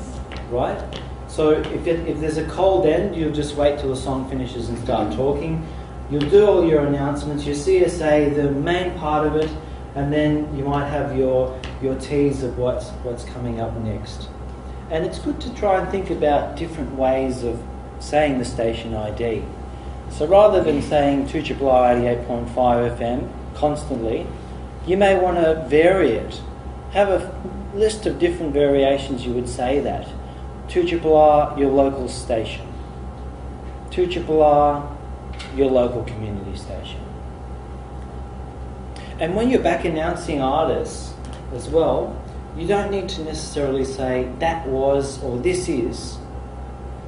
right? So if there's a cold end, you'll just wait till the song finishes and start talking. You'll do all your announcements, your CSA, the main part of it, and then you might have your tease of what's coming up next. And it's good to try and think about different ways of saying the station ID. So rather than saying 2RRR 88.5 FM constantly, you may want to vary it. Have a list of different variations you would say that. 2RRR, your local station. 2RRR, your local community station. And when you're back announcing artists as well, you don't need to necessarily say that was or this is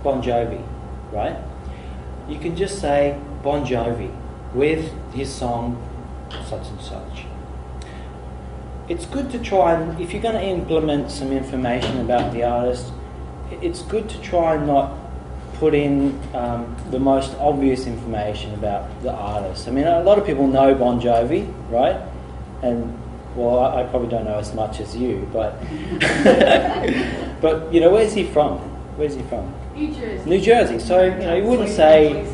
Bon Jovi, right? You can just say Bon Jovi with his song such and such. It's good to try and, if you're going to implement some information about the artist, it's good to try and not put in the most obvious information about the artist. I mean, a lot of people know Bon Jovi, right? And, well, I probably don't know as much as you, but but where's he from? Where's he from? New Jersey. New Jersey. So you wouldn't say,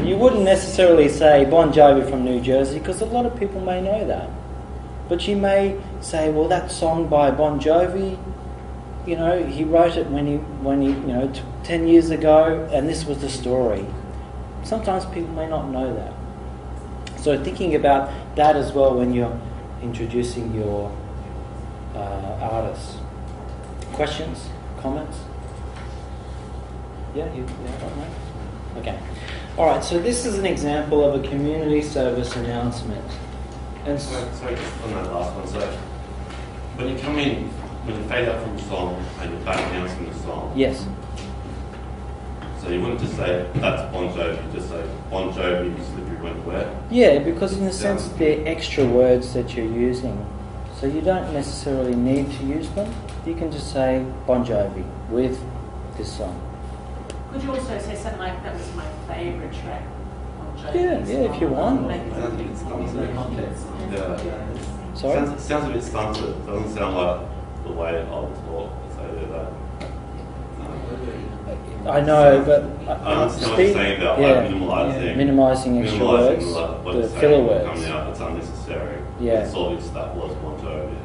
you wouldn't necessarily say Bon Jovi from New Jersey because a lot of people may know that. But you may say, well, that song by Bon Jovi, he wrote it when he 10 years ago, and this was the story. Sometimes people may not know that. So thinking about that as well when you're introducing your artists. Questions? Comments? Yeah, right. Okay. All right. So this is an example of a community service announcement. And sorry, just on that last one. So when you come in, when you fade out from the song and you're back announcing the song. Yes. So you wouldn't just say that's Bon Jovi, you just say Bon Jovi, slippery when wet. Yeah, because in a sense they're extra words that you're using. So you don't necessarily need to use them. You can just say Bon Jovi with this song. Could you also say something like, that was my favourite track? Yeah, if you want. Sorry? Sounds a bit stunted. It doesn't sound like the way I would talk. So that. I know, but I understand what you're saying about like minimising. Minimising extra words, what the it's filler saying, words. coming out, it's unnecessary. Yeah. It's obvious that was Bon Jovi.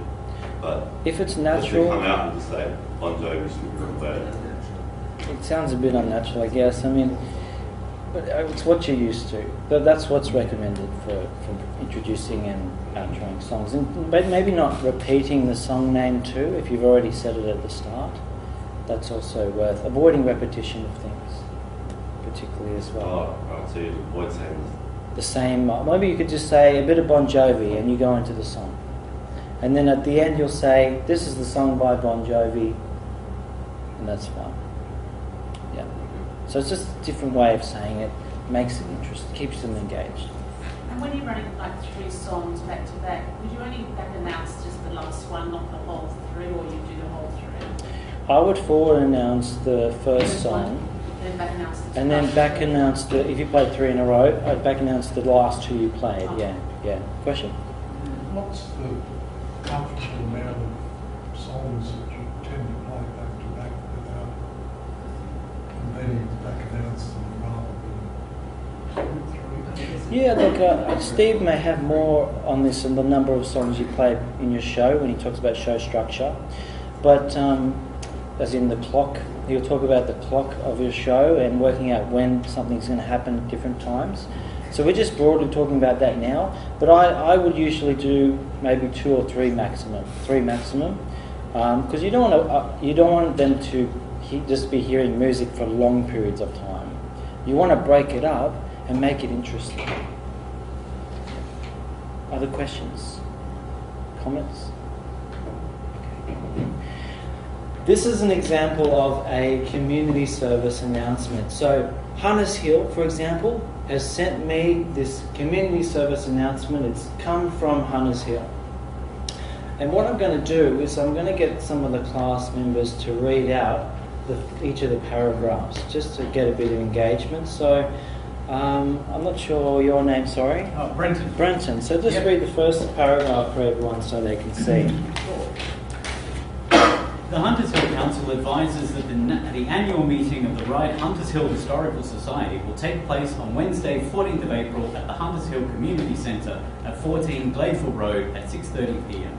But If it's just to natural, come out and just say Bon Jovi should be removed. it sounds a bit unnatural, I guess. I mean, but it's what you're used to. But that's what's recommended for introducing and outroing songs. And but maybe not repeating the song name too, if you've already said it at the start. That's also worth avoiding repetition of things, particularly as well. Oh, right, so you avoid saying The same. Maybe you could just say a bit of Bon Jovi, and you go into the song. And then at the end you'll say, this is the song by Bon Jovi, and that's fine. Yeah. So it's just a different way of saying it, makes it interesting, keeps them engaged. And when you're running like 3 songs back to back, would you only back announce just the last one, not the whole 3, or you do the whole 3? I would forward announce the first song, Then back announce the and then back announce if you played 3 in a row, I'd back announce the last 2 you played. Oh. Yeah. Question? What's the comfortable amount of songs that you tend to play back to back without needing to back announce them rather than 2, 3? Yeah, look, Steve may have more on this and the number of songs you play in your show when he talks about show structure, but as in the clock, he'll talk about the clock of your show and working out when something's going to happen at different times. So we're just broadly talking about that now, but I would usually do maybe 2 or 3 maximum, because you don't want them to just be hearing music for long periods of time. You want to break it up and make it interesting. Other questions? Comments? This is an example of a community service announcement. So Hunters Hill, for example, has sent me this community service announcement. It's come from Hunters Hill. And what I'm going to do is I'm going to get some of the class members to read out each of the paragraphs, just to get a bit of engagement. So I'm not sure your name, sorry? Oh, Brenton. Brenton. So just read the first paragraph for everyone so they can see. The Hunters Hill Council advises that the annual meeting of the Ryde Hunters Hill Historical Society will take place on Wednesday, 14th of April at the Hunters Hill Community Centre at 14 Gladeville Road at 6:30 p.m.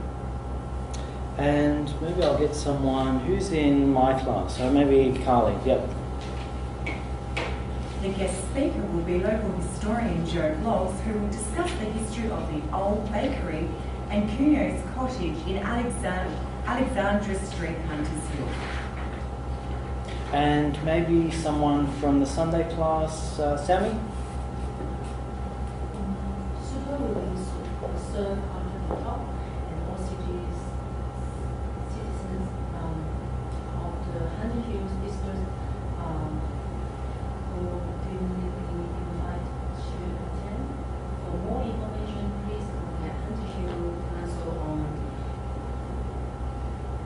And maybe I'll get someone who's in my class. So maybe Carly. Yep. The guest speaker will be local historian Joe Bloss, who will discuss the history of the old bakery and Cuno's cottage in Alexandra Street, Hunters Hill. And maybe someone from the Sunday class, Sammy? Super rulings serve under the top and all citizens of the Hunter Hills district who didn't invite to attend. For more information, please contact Hunter Hill Council on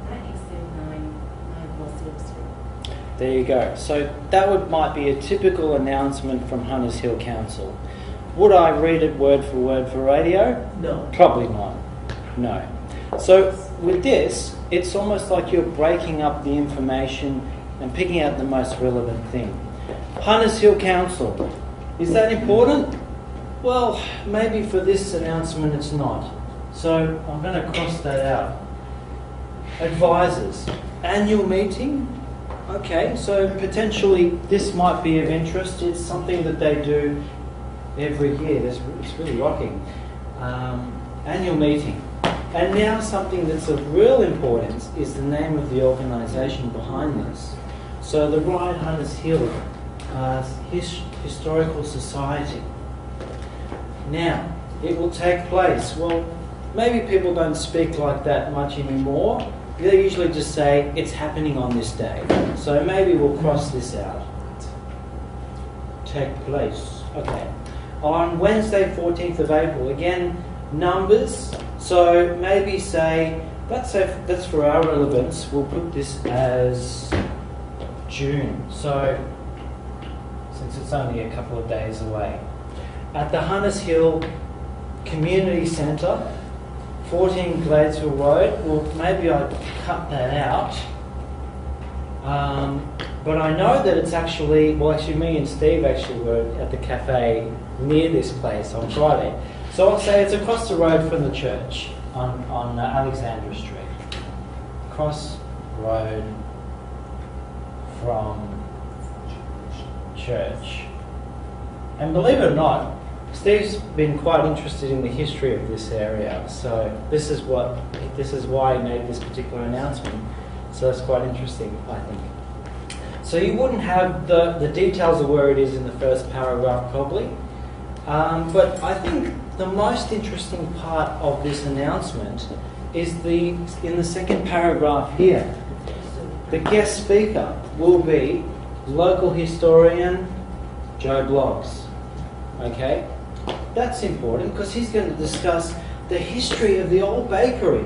987-9403. There you go. So that might be a typical announcement from Hunters Hill Council. Would I read it word for radio? No. Probably not. No. So with this, it's almost like you're breaking up the information and picking out the most relevant thing. Hunters Hill Council. Is that important? Well, maybe for this announcement it's not. So I'm going to cross that out. Advisors. Annual meeting? Okay, so potentially this might be of interest. It's something that they do every year. It's really rocking. Annual meeting. And now something that's of real importance is the name of the organisation behind this. So the Ryde Hunters Hill Historical Society. Now, it will take place. Well, maybe people don't speak like that much anymore. They usually just say, it's happening on this day. So maybe we'll cross this out. Take place. Okay. On Wednesday, 14th of April, again, numbers. So maybe say, that's for our relevance, we'll put this as June. So, since it's only a couple of days away. At the Hunters Hill Community Centre, 14 Gladesville Road. Well, maybe I'd cut that out But I know that it's actually, well, actually, me and Steve actually were at the cafe near this place on Friday. So I'll say it's across the road from the church on Alexandra Street. Cross road from church. And believe it or not, Steve's been quite interested in the history of this area. So this is why he made this particular announcement. So that's quite interesting, I think. So you wouldn't have the details of where it is in the first paragraph probably. But I think the most interesting part of this announcement is in the second paragraph here. The guest speaker will be local historian Joe Bloggs. Okay? That's important because he's going to discuss the history of the old bakery,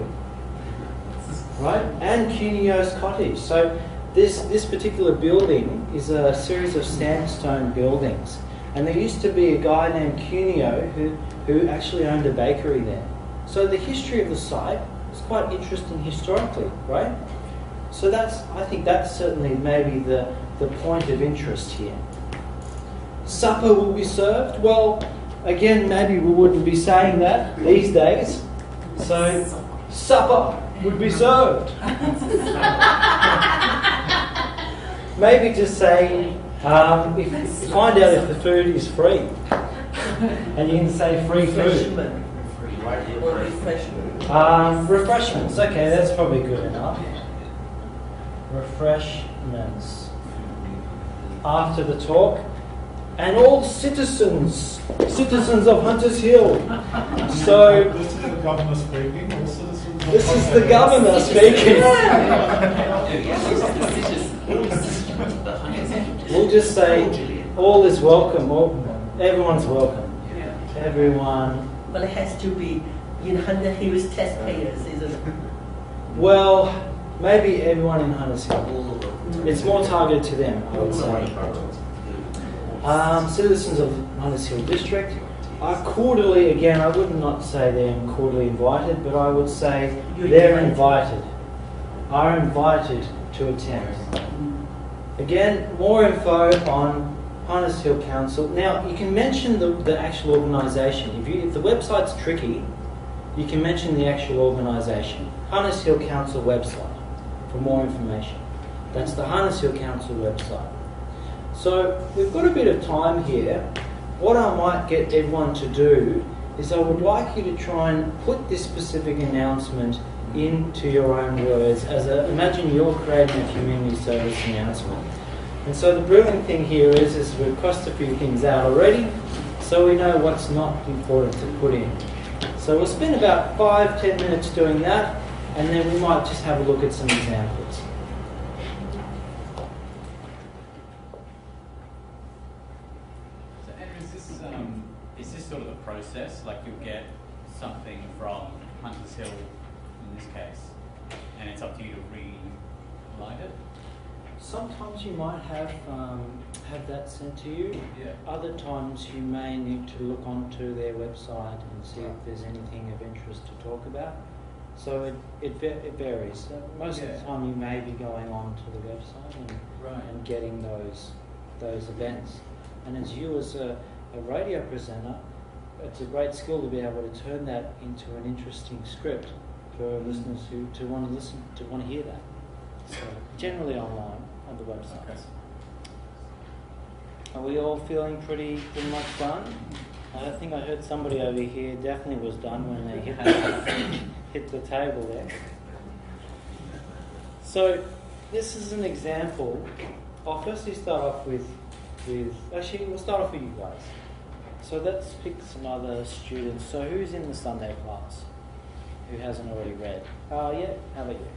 right? And Cunio's cottage. So this particular building is a series of sandstone buildings. And there used to be a guy named Cunio who actually owned a bakery there. So the history of the site is quite interesting historically, right? So I think that's certainly maybe the point of interest here. Supper will be served. Well, again, maybe we wouldn't be saying that these days. So, supper would be served. Maybe just say, find out if the food is free. And you can say free food. Refreshments. Okay, that's probably good enough. Refreshments. After the talk. And all citizens of Hunters Hill. So This is the governor speaking. All citizens. This is the governor speaking. We'll just say all is welcome. Everyone's welcome. Everyone. But it has to be in Hunters Hill's taxpayers, isn't it? Well, maybe everyone in Hunters Hill. It's more targeted to them, I would say. Citizens of Hunters Hill District are quarterly, again, I would not say they're quarterly invited, but I would say they're invited, are invited to attend. Again, more info on Hunters Hill Council. Now, you can mention the actual organisation. If the website's tricky, you can mention the actual organisation. Hunters Hill Council website for more information. That's the Hunters Hill Council website. So we've got a bit of time here. What I might get everyone to do is I would like you to try and put this specific announcement into your own words. Imagine you're creating a community service announcement. And so the brilliant thing here is we've crossed a few things out already, so we know what's not important to put in. So we'll spend about 5-10 minutes doing that, and then we might just have a look at some examples. Is this sort of the process? Like you'll get something from Hunters Hill, in this case, and it's up to you to relight it? Sometimes you might have that sent to you. Yeah. Other times you may need to look onto their website and see if there's anything of interest to talk about. So it varies. Most of the time you may be going on to the website and getting those events. And as you as a radio presenter, it's a great skill to be able to turn that into an interesting script for listeners who want to hear that. So generally online on the website. Okay. Are we all feeling pretty much done? I think I heard somebody over here definitely was done when they hit the table there. So this is an example. I'll firstly start off with actually we'll start off with you guys. So let's pick some other students. So who's in the Sunday class who hasn't already read? Yeah, how about you?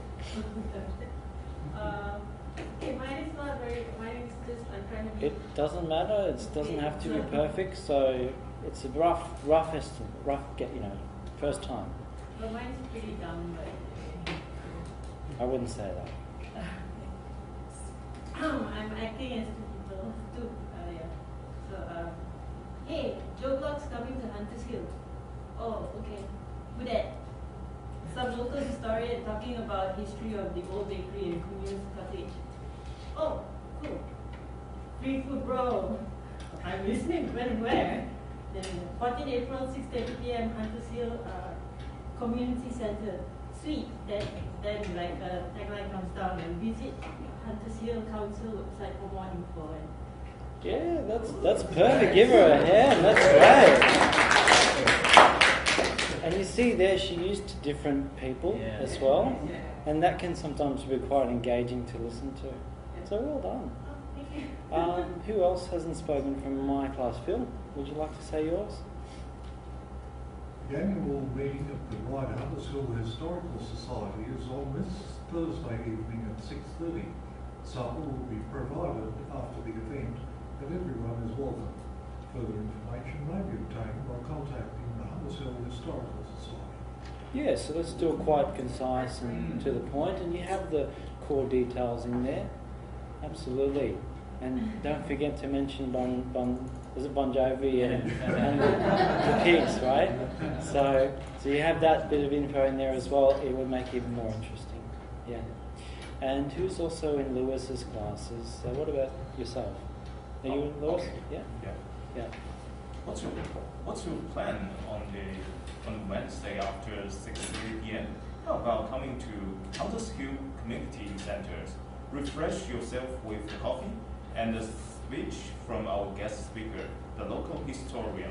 Mine is not very, mine is just, I'm trying to be... It doesn't matter, it doesn't have to be perfect, so it's a rough estimate, first time. Well, mine is pretty dumb, but... I wouldn't say that. I'm acting as two. So, hey, Joe Blogg's coming to Hunters Hill. Oh, okay. Who that? Some local historian talking about history of the old bakery in Cunio's cottage. oh, cool. Free food, bro. I'm listening. When and where? Then 14 April, 6:30 p.m. Hunters Hill Community Center. Sweet. Then like tagline comes down and visit Hunters Hill Council website for more info. Yeah, that's perfect. Give her a hand. That's great. And you see there, she used different people as well, and that can sometimes be quite engaging to listen to. So well done. Who else hasn't spoken from my class? Phil, would you like to say yours? The annual meeting of the Right Hunters Hill Historical Society is on this Thursday evening at 6:30. Supper will be provided after the event and everyone is welcome. Further information may be obtained by contacting the Hunters Hill Historical Society. Yeah, so let's do it quite concise and to the point, and you have the core details in there. Absolutely. And don't forget to mention is it Bon Jovi and the Pigs, right? So you have that bit of info in there as well. It would make it even more interesting. Yeah. And who's also in Lewis's classes? So what about yourself? Are you in Lewis? Okay. Yeah. Yeah. What's your plan on Wednesday after 6:30 p.m.? How about coming to Hunters Hill Community Centers? Refresh yourself with coffee and a speech from our guest speaker, the local historian,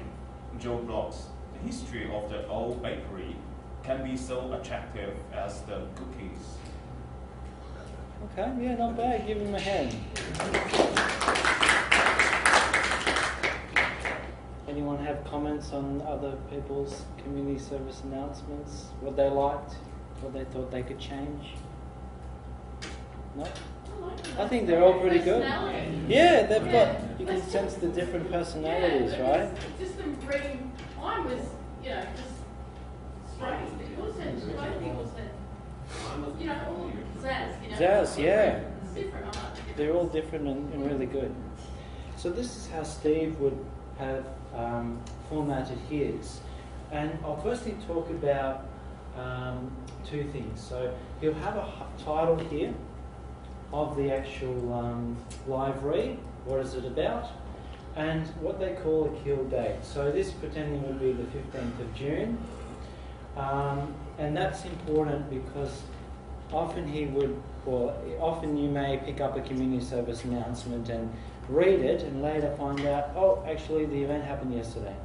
Joe Blocks. The history of the old bakery can be so attractive as the cookies. Okay, yeah, not bad. Give him a hand. Anyone have comments on other people's community service announcements? What they liked? What they thought they could change? No? I think they're all pretty good. Yeah, they've got, you can sense the different personalities, right? Just them bringing, mine was, just strange, but yours said, I think yours said, all zazz, Jazz, yeah. It's different, They're all different and really good. So this is how Steve would have formatted his. And I'll firstly talk about two things. So he'll have a title here of the actual live read, what is it about, and what they call a kill date. So this pretending would be the 15th of June, and that's important because often often you may pick up a community service announcement and read it and later find out, oh, actually the event happened yesterday.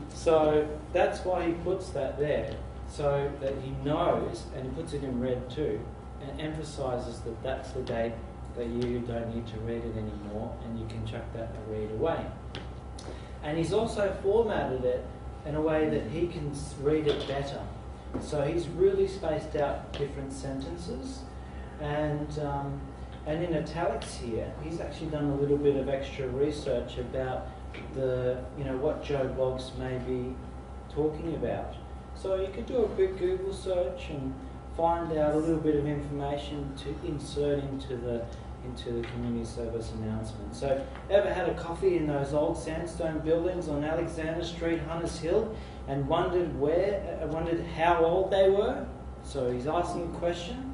So that's why he puts that there, so that he knows, and he puts it in red too, and emphasises that that's the date that you don't need to read it anymore and you can chuck that read away. And he's also formatted it in a way that he can read it better. So he's really spaced out different sentences, and in italics here, he's actually done a little bit of extra research about what Joe Bloggs may be talking about. So you could do a quick Google search and find out a little bit of information to insert into the community service announcement. So, ever had a coffee in those old sandstone buildings on Alexander Street, Hunters Hill, and wondered how old they were? So he's asking a question.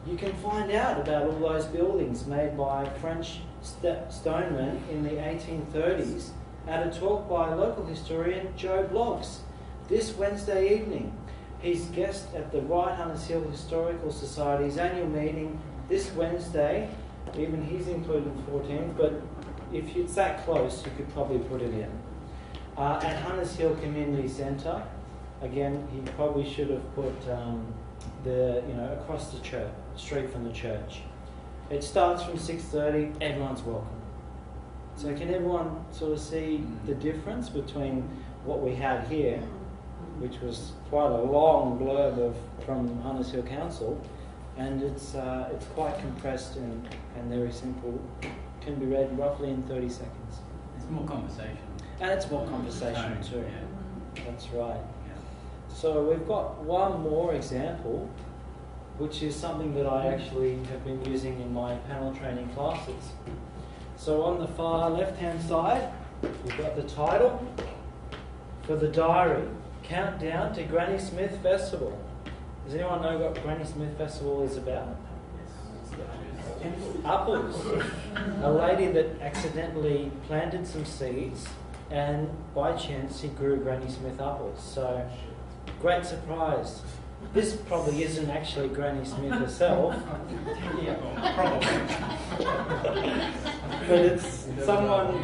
You can find out about all those buildings made by French stonemen in the 1830s at a talk by local historian Joe Bloggs this Wednesday evening. He's guest at the Right Hunters Hill Historical Society's annual meeting this Wednesday. Even he's included in 14th, but if it's that close, you could probably put it in. At Hunters Hill Community Centre, again, he probably should have put across the church, street from the church. It starts from 6:30. Everyone's welcome. So can everyone sort of see the difference between what we had here, which was quite a long blurb from Hunters Hill Council, and it's quite compressed and very simple. Can be read roughly in 30 seconds. It's more conversation. And it's more conversation Tone, too. yeah. That's right. Yeah. So we've got one more example, which is something that I actually have been using in my panel training classes. So on the far left-hand side, we've got the title for the diary, Countdown to Granny Smith Festival. Does anyone know what Granny Smith Festival is about? apples. A lady that accidentally planted some seeds, and by chance she grew Granny Smith apples. So, great surprise. This probably isn't actually Granny Smith herself. But it's someone.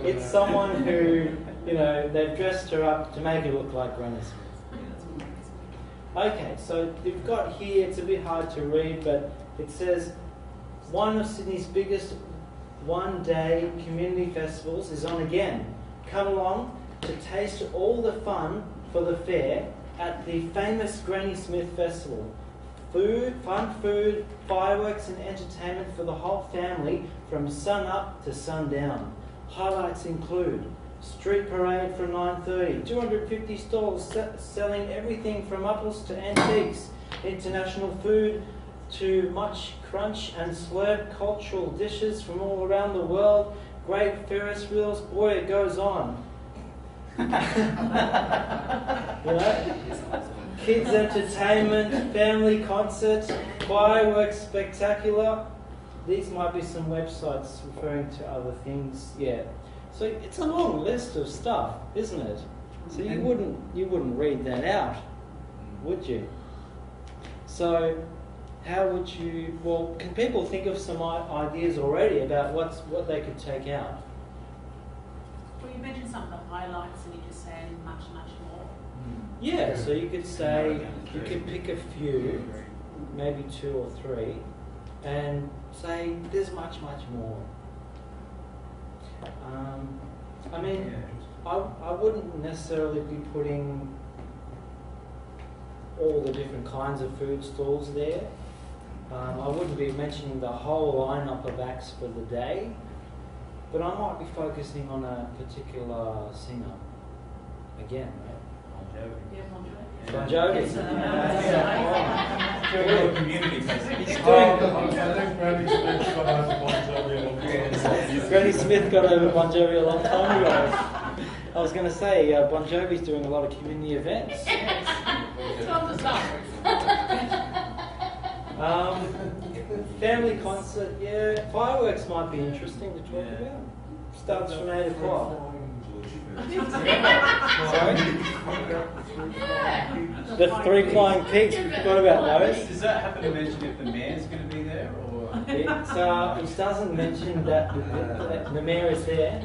It's someone who, you know, they've dressed her up to make her look like Granny Smith. Okay, so you've got here, it's a bit hard to read, but it says one of Sydney's biggest one-day community festivals is on again. Come along to taste all the fun for the fair at the famous Granny Smith Festival. Fun food, fireworks and entertainment for the whole family from sun up to sundown. Highlights include street parade from 9:30, 250 stalls selling everything from apples to antiques, international food to much crunch and slurp cultural dishes from all around the world, great Ferris wheels, boy it goes on. You know? Kids entertainment, family concerts, fireworks spectacular. These might be some websites referring to other things. Yeah. So it's a long list of stuff, isn't it? So you wouldn't read that out, would you? So how would you? Well, can people think of some ideas already about what they could take out? Well, you mentioned some of the highlights, and you just said much more. Yeah, so you could say, you could pick a few, maybe 2 or 3, and say there's much more. I mean, I wouldn't necessarily be putting all the different kinds of food stalls there. I wouldn't be mentioning the whole lineup of acts for the day, but I might be focusing on a particular singer. Again, right? Bon Jovi. Doing a little community festival. He's doing. I think Granny Smith got over Bon Jovi a long time ago. Granny Smith got over Bon Jovi a long time ago. I was going to say, Bon Jovi's doing a lot of community events. Family concert, yeah. Fireworks might be interesting to talk about. Starts from 8 o'clock. Sorry? The 3 flying pigs, we forgot about those. Does that happen to mention if the mayor's going to be there, or? It doesn't mention that the mayor is there.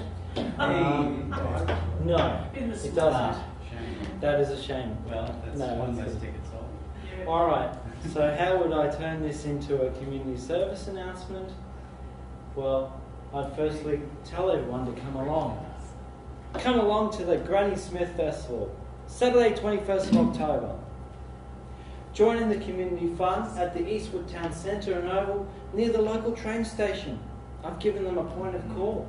No, it doesn't. That is a shame. Well, that's one less ticket sold. Alright, so how would I turn this into a community service announcement? Well, I'd firstly tell everyone to come along. Come along to the Granny Smith Festival, Saturday 21st of October. Join in the community fun at the Eastwood Town Centre and Oval near the local train station. I've given them a point of call.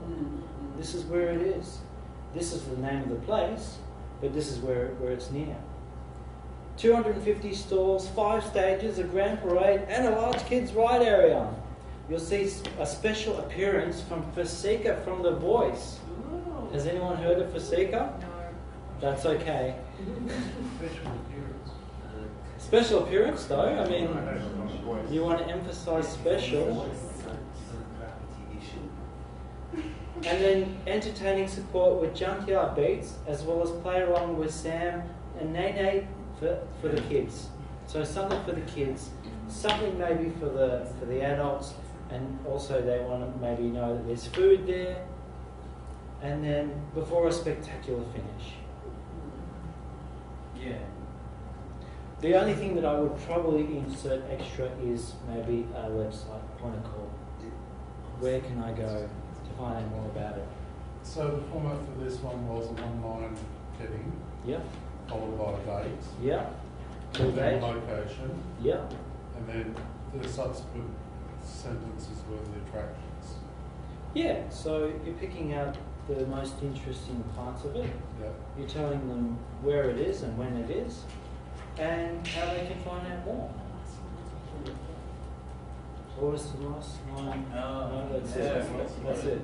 This is where it is. This is the name of the place, but this is where it's near. 250 stalls, 5 stages, a grand parade and a large kids ride area. You'll see a special appearance from Fasika from The Voice. Has anyone heard of Fasika? No. That's okay. Special appearance though, I mean, you want to emphasise special. And then entertaining support with junkyard beats, as well as play along with Sam and Nene for the kids. So something for the kids, something maybe for the adults, and also they want to maybe know that there's food there. And then before a spectacular finish. Yeah. The only thing that I would probably insert extra is maybe a website, point of call. Where can I go to find out more about it? So the format for this one was an online heading. Yep. Followed by a date. Yep. And then location. Yep. And then the subsequent sentences were the attractions. Yeah, so you're picking out the most interesting parts of it. Yep. You're telling them where it is and when it is, and how they can find out more. What was the last line? No, that's it. That's it.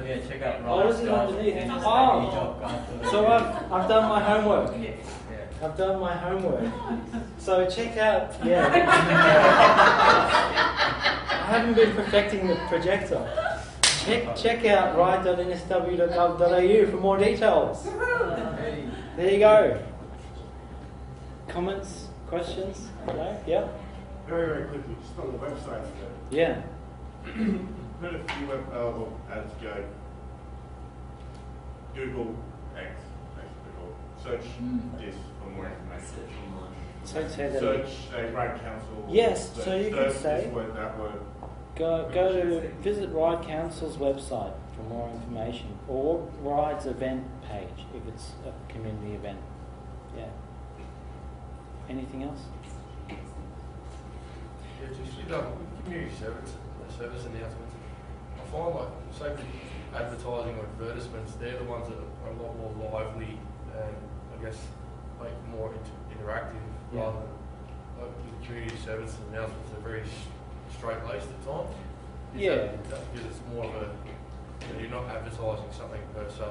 Yeah, check out Oh, is it underneath? Oh, so I've done my homework. I've done my homework. So check out, yeah. I haven't been perfecting the projector. Check out ride.nsw.gov.au for more details. There you go. Comments, questions? No? Yeah? Very, very quickly, just on the website. Yeah. Heard a few ads go Google X, Facebook, or search this for more information. So say that. Search a Ride Council. Yes, so you could say. This word, that word. Go to visit Ride Council's website for more information, or Ride's event page if it's a community event. Yeah. Anything else? Yeah, just community service announcements. I find like, say for advertising or advertisements, they're the ones that are a lot more lively and I guess like more interactive rather than like the community service announcements are very straight-laced at times. That's because it's more of a, you're not advertising something per se,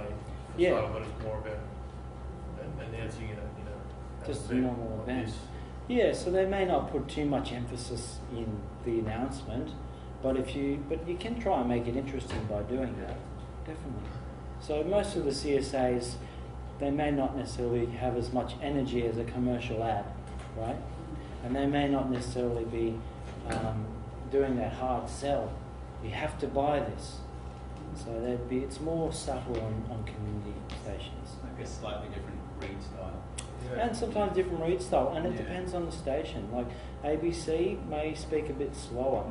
but it's more about announcing it, just a normal event. Yeah, so they may not put too much emphasis in the announcement, but you can try and make it interesting by doing that, definitely. So most of the CSAs, they may not necessarily have as much energy as a commercial ad, right? And they may not necessarily be doing that hard sell. You have to buy this. So it's more subtle on community stations. Like a slightly different read style. And sometimes different read style, and it depends on the station. Like ABC may speak a bit slower,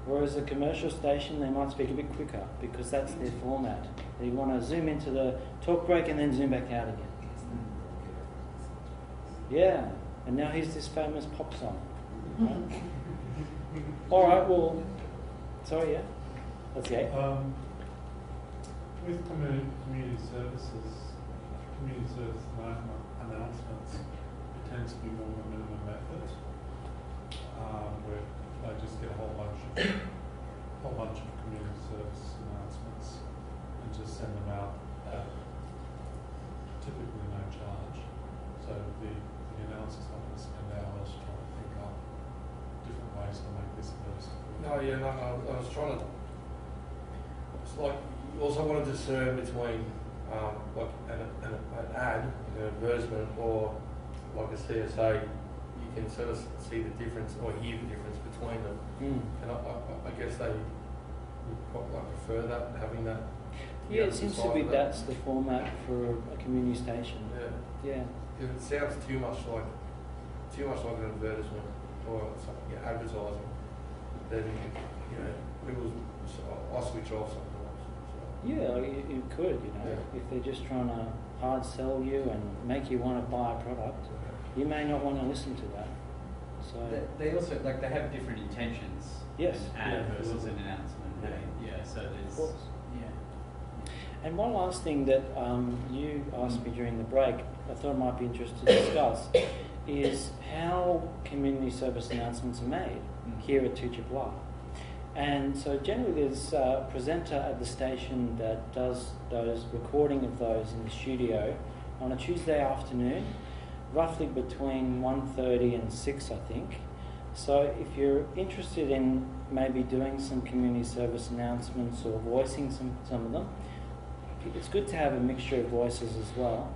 whereas a commercial station they might speak a bit quicker because that's their format. They want to zoom into the talk break and then zoom back out again. Yeah, and now here's this famous pop song. Right? All right, well, sorry, yeah, that's okay. With community service announcements, it tends to be more of a minimum effort, where they just get a whole bunch of community service announcements and just send them out at typically no charge. So the announcers don't want to spend hours trying to think up different ways to make this person. I was trying to. It's like you also want to discern between like an ad, an advertisement, or like a CSA. You can sort of see the difference or hear the difference between them. And I guess they would quite like prefer that, having that. Yeah, it seems to be that's the format for a community station. Yeah. If it sounds too much like an advertisement or something, advertising, then I switch off sometimes. Yeah, you could, if they're just trying to hard sell you and make you want to buy a product, you may not want to listen to that. So they also they have different intentions. Yes. An ad versus an announcement. Yeah. So there's. And one last thing that you asked me during the break, I thought it might be interesting to discuss, is how community service announcements are made here at 2RRR. And so generally there's a presenter at the station that does those recording of those in the studio on a Tuesday afternoon, roughly between 1:30 and 6, I think. So if you're interested in maybe doing some community service announcements or voicing some of them, it's good to have a mixture of voices as well.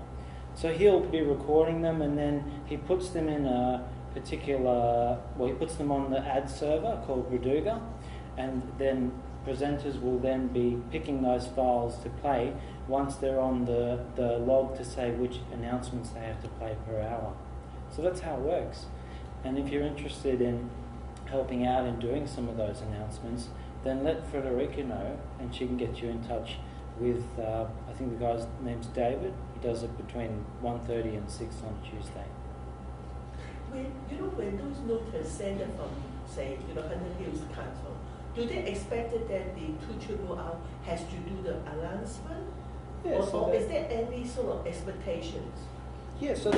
So he'll be recording them and then he puts them in a particular, he puts them on the ad server called Reduga, and then presenters will then be picking those files to play once they're on the log to say which announcements they have to play per hour. So that's how it works. And if you're interested in helping out in doing some of those announcements, then let Frederica know and she can get you in touch with, I think the guy's name's David. He does it between 1:30 and 6 on Tuesday. When those notices sent from, say, Hunter Hills Council, do they expect that the 2RRR has to do the announcement? Yeah, or is there any sort of expectations? Yeah, so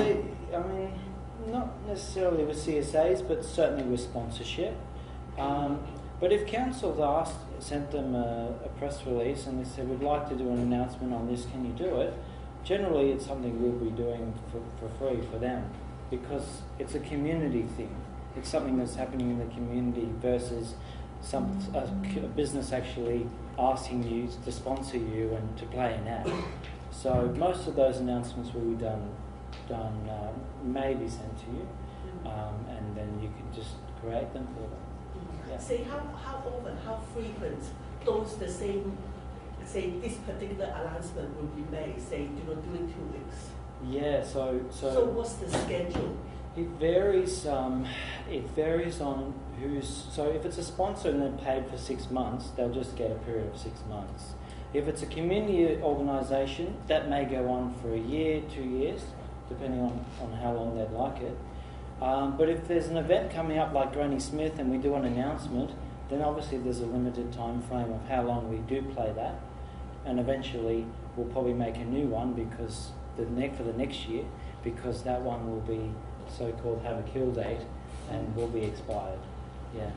not necessarily with CSAs, but certainly with sponsorship. But if council's sent them a press release and they said, we'd like to do an announcement on this, can you do it? generally it's something we'll be doing for free for them, because it's a community thing. It's something that's happening in the community versus a business actually asking you to sponsor you and to play an ad. So most of those announcements will be done may be sent to you, and then you can just create them for them. Yeah. Say how often, how frequent those the same, say this particular announcement will be made, say during 2 weeks. Yeah. So what's the schedule? It varies. It varies on who's. So if it's a sponsor and they're paid for 6 months, they'll just get a period of 6 months. If it's a community organisation, that may go on for a year, 2 years, depending on how long they'd like it. But if there's an event coming up like Granny Smith and we do an announcement, then obviously there's a limited time frame of how long we do play that, and eventually we'll probably make a new one because for the next year, because that one will be so-called have a kill date and will be expired. Yeah.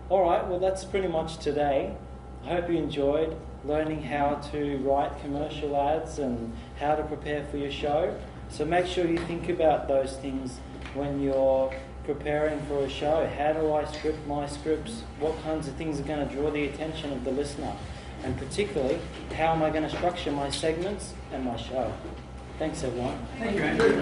All right, well that's pretty much today. I hope you enjoyed learning how to write commercial ads and how to prepare for your show. So make sure you think about those things when you're preparing for a show. How do I script my scripts? What kinds of things are going to draw the attention of the listener? And particularly, how am I going to structure my segments and my show? Thanks everyone. Thank you, Andrew.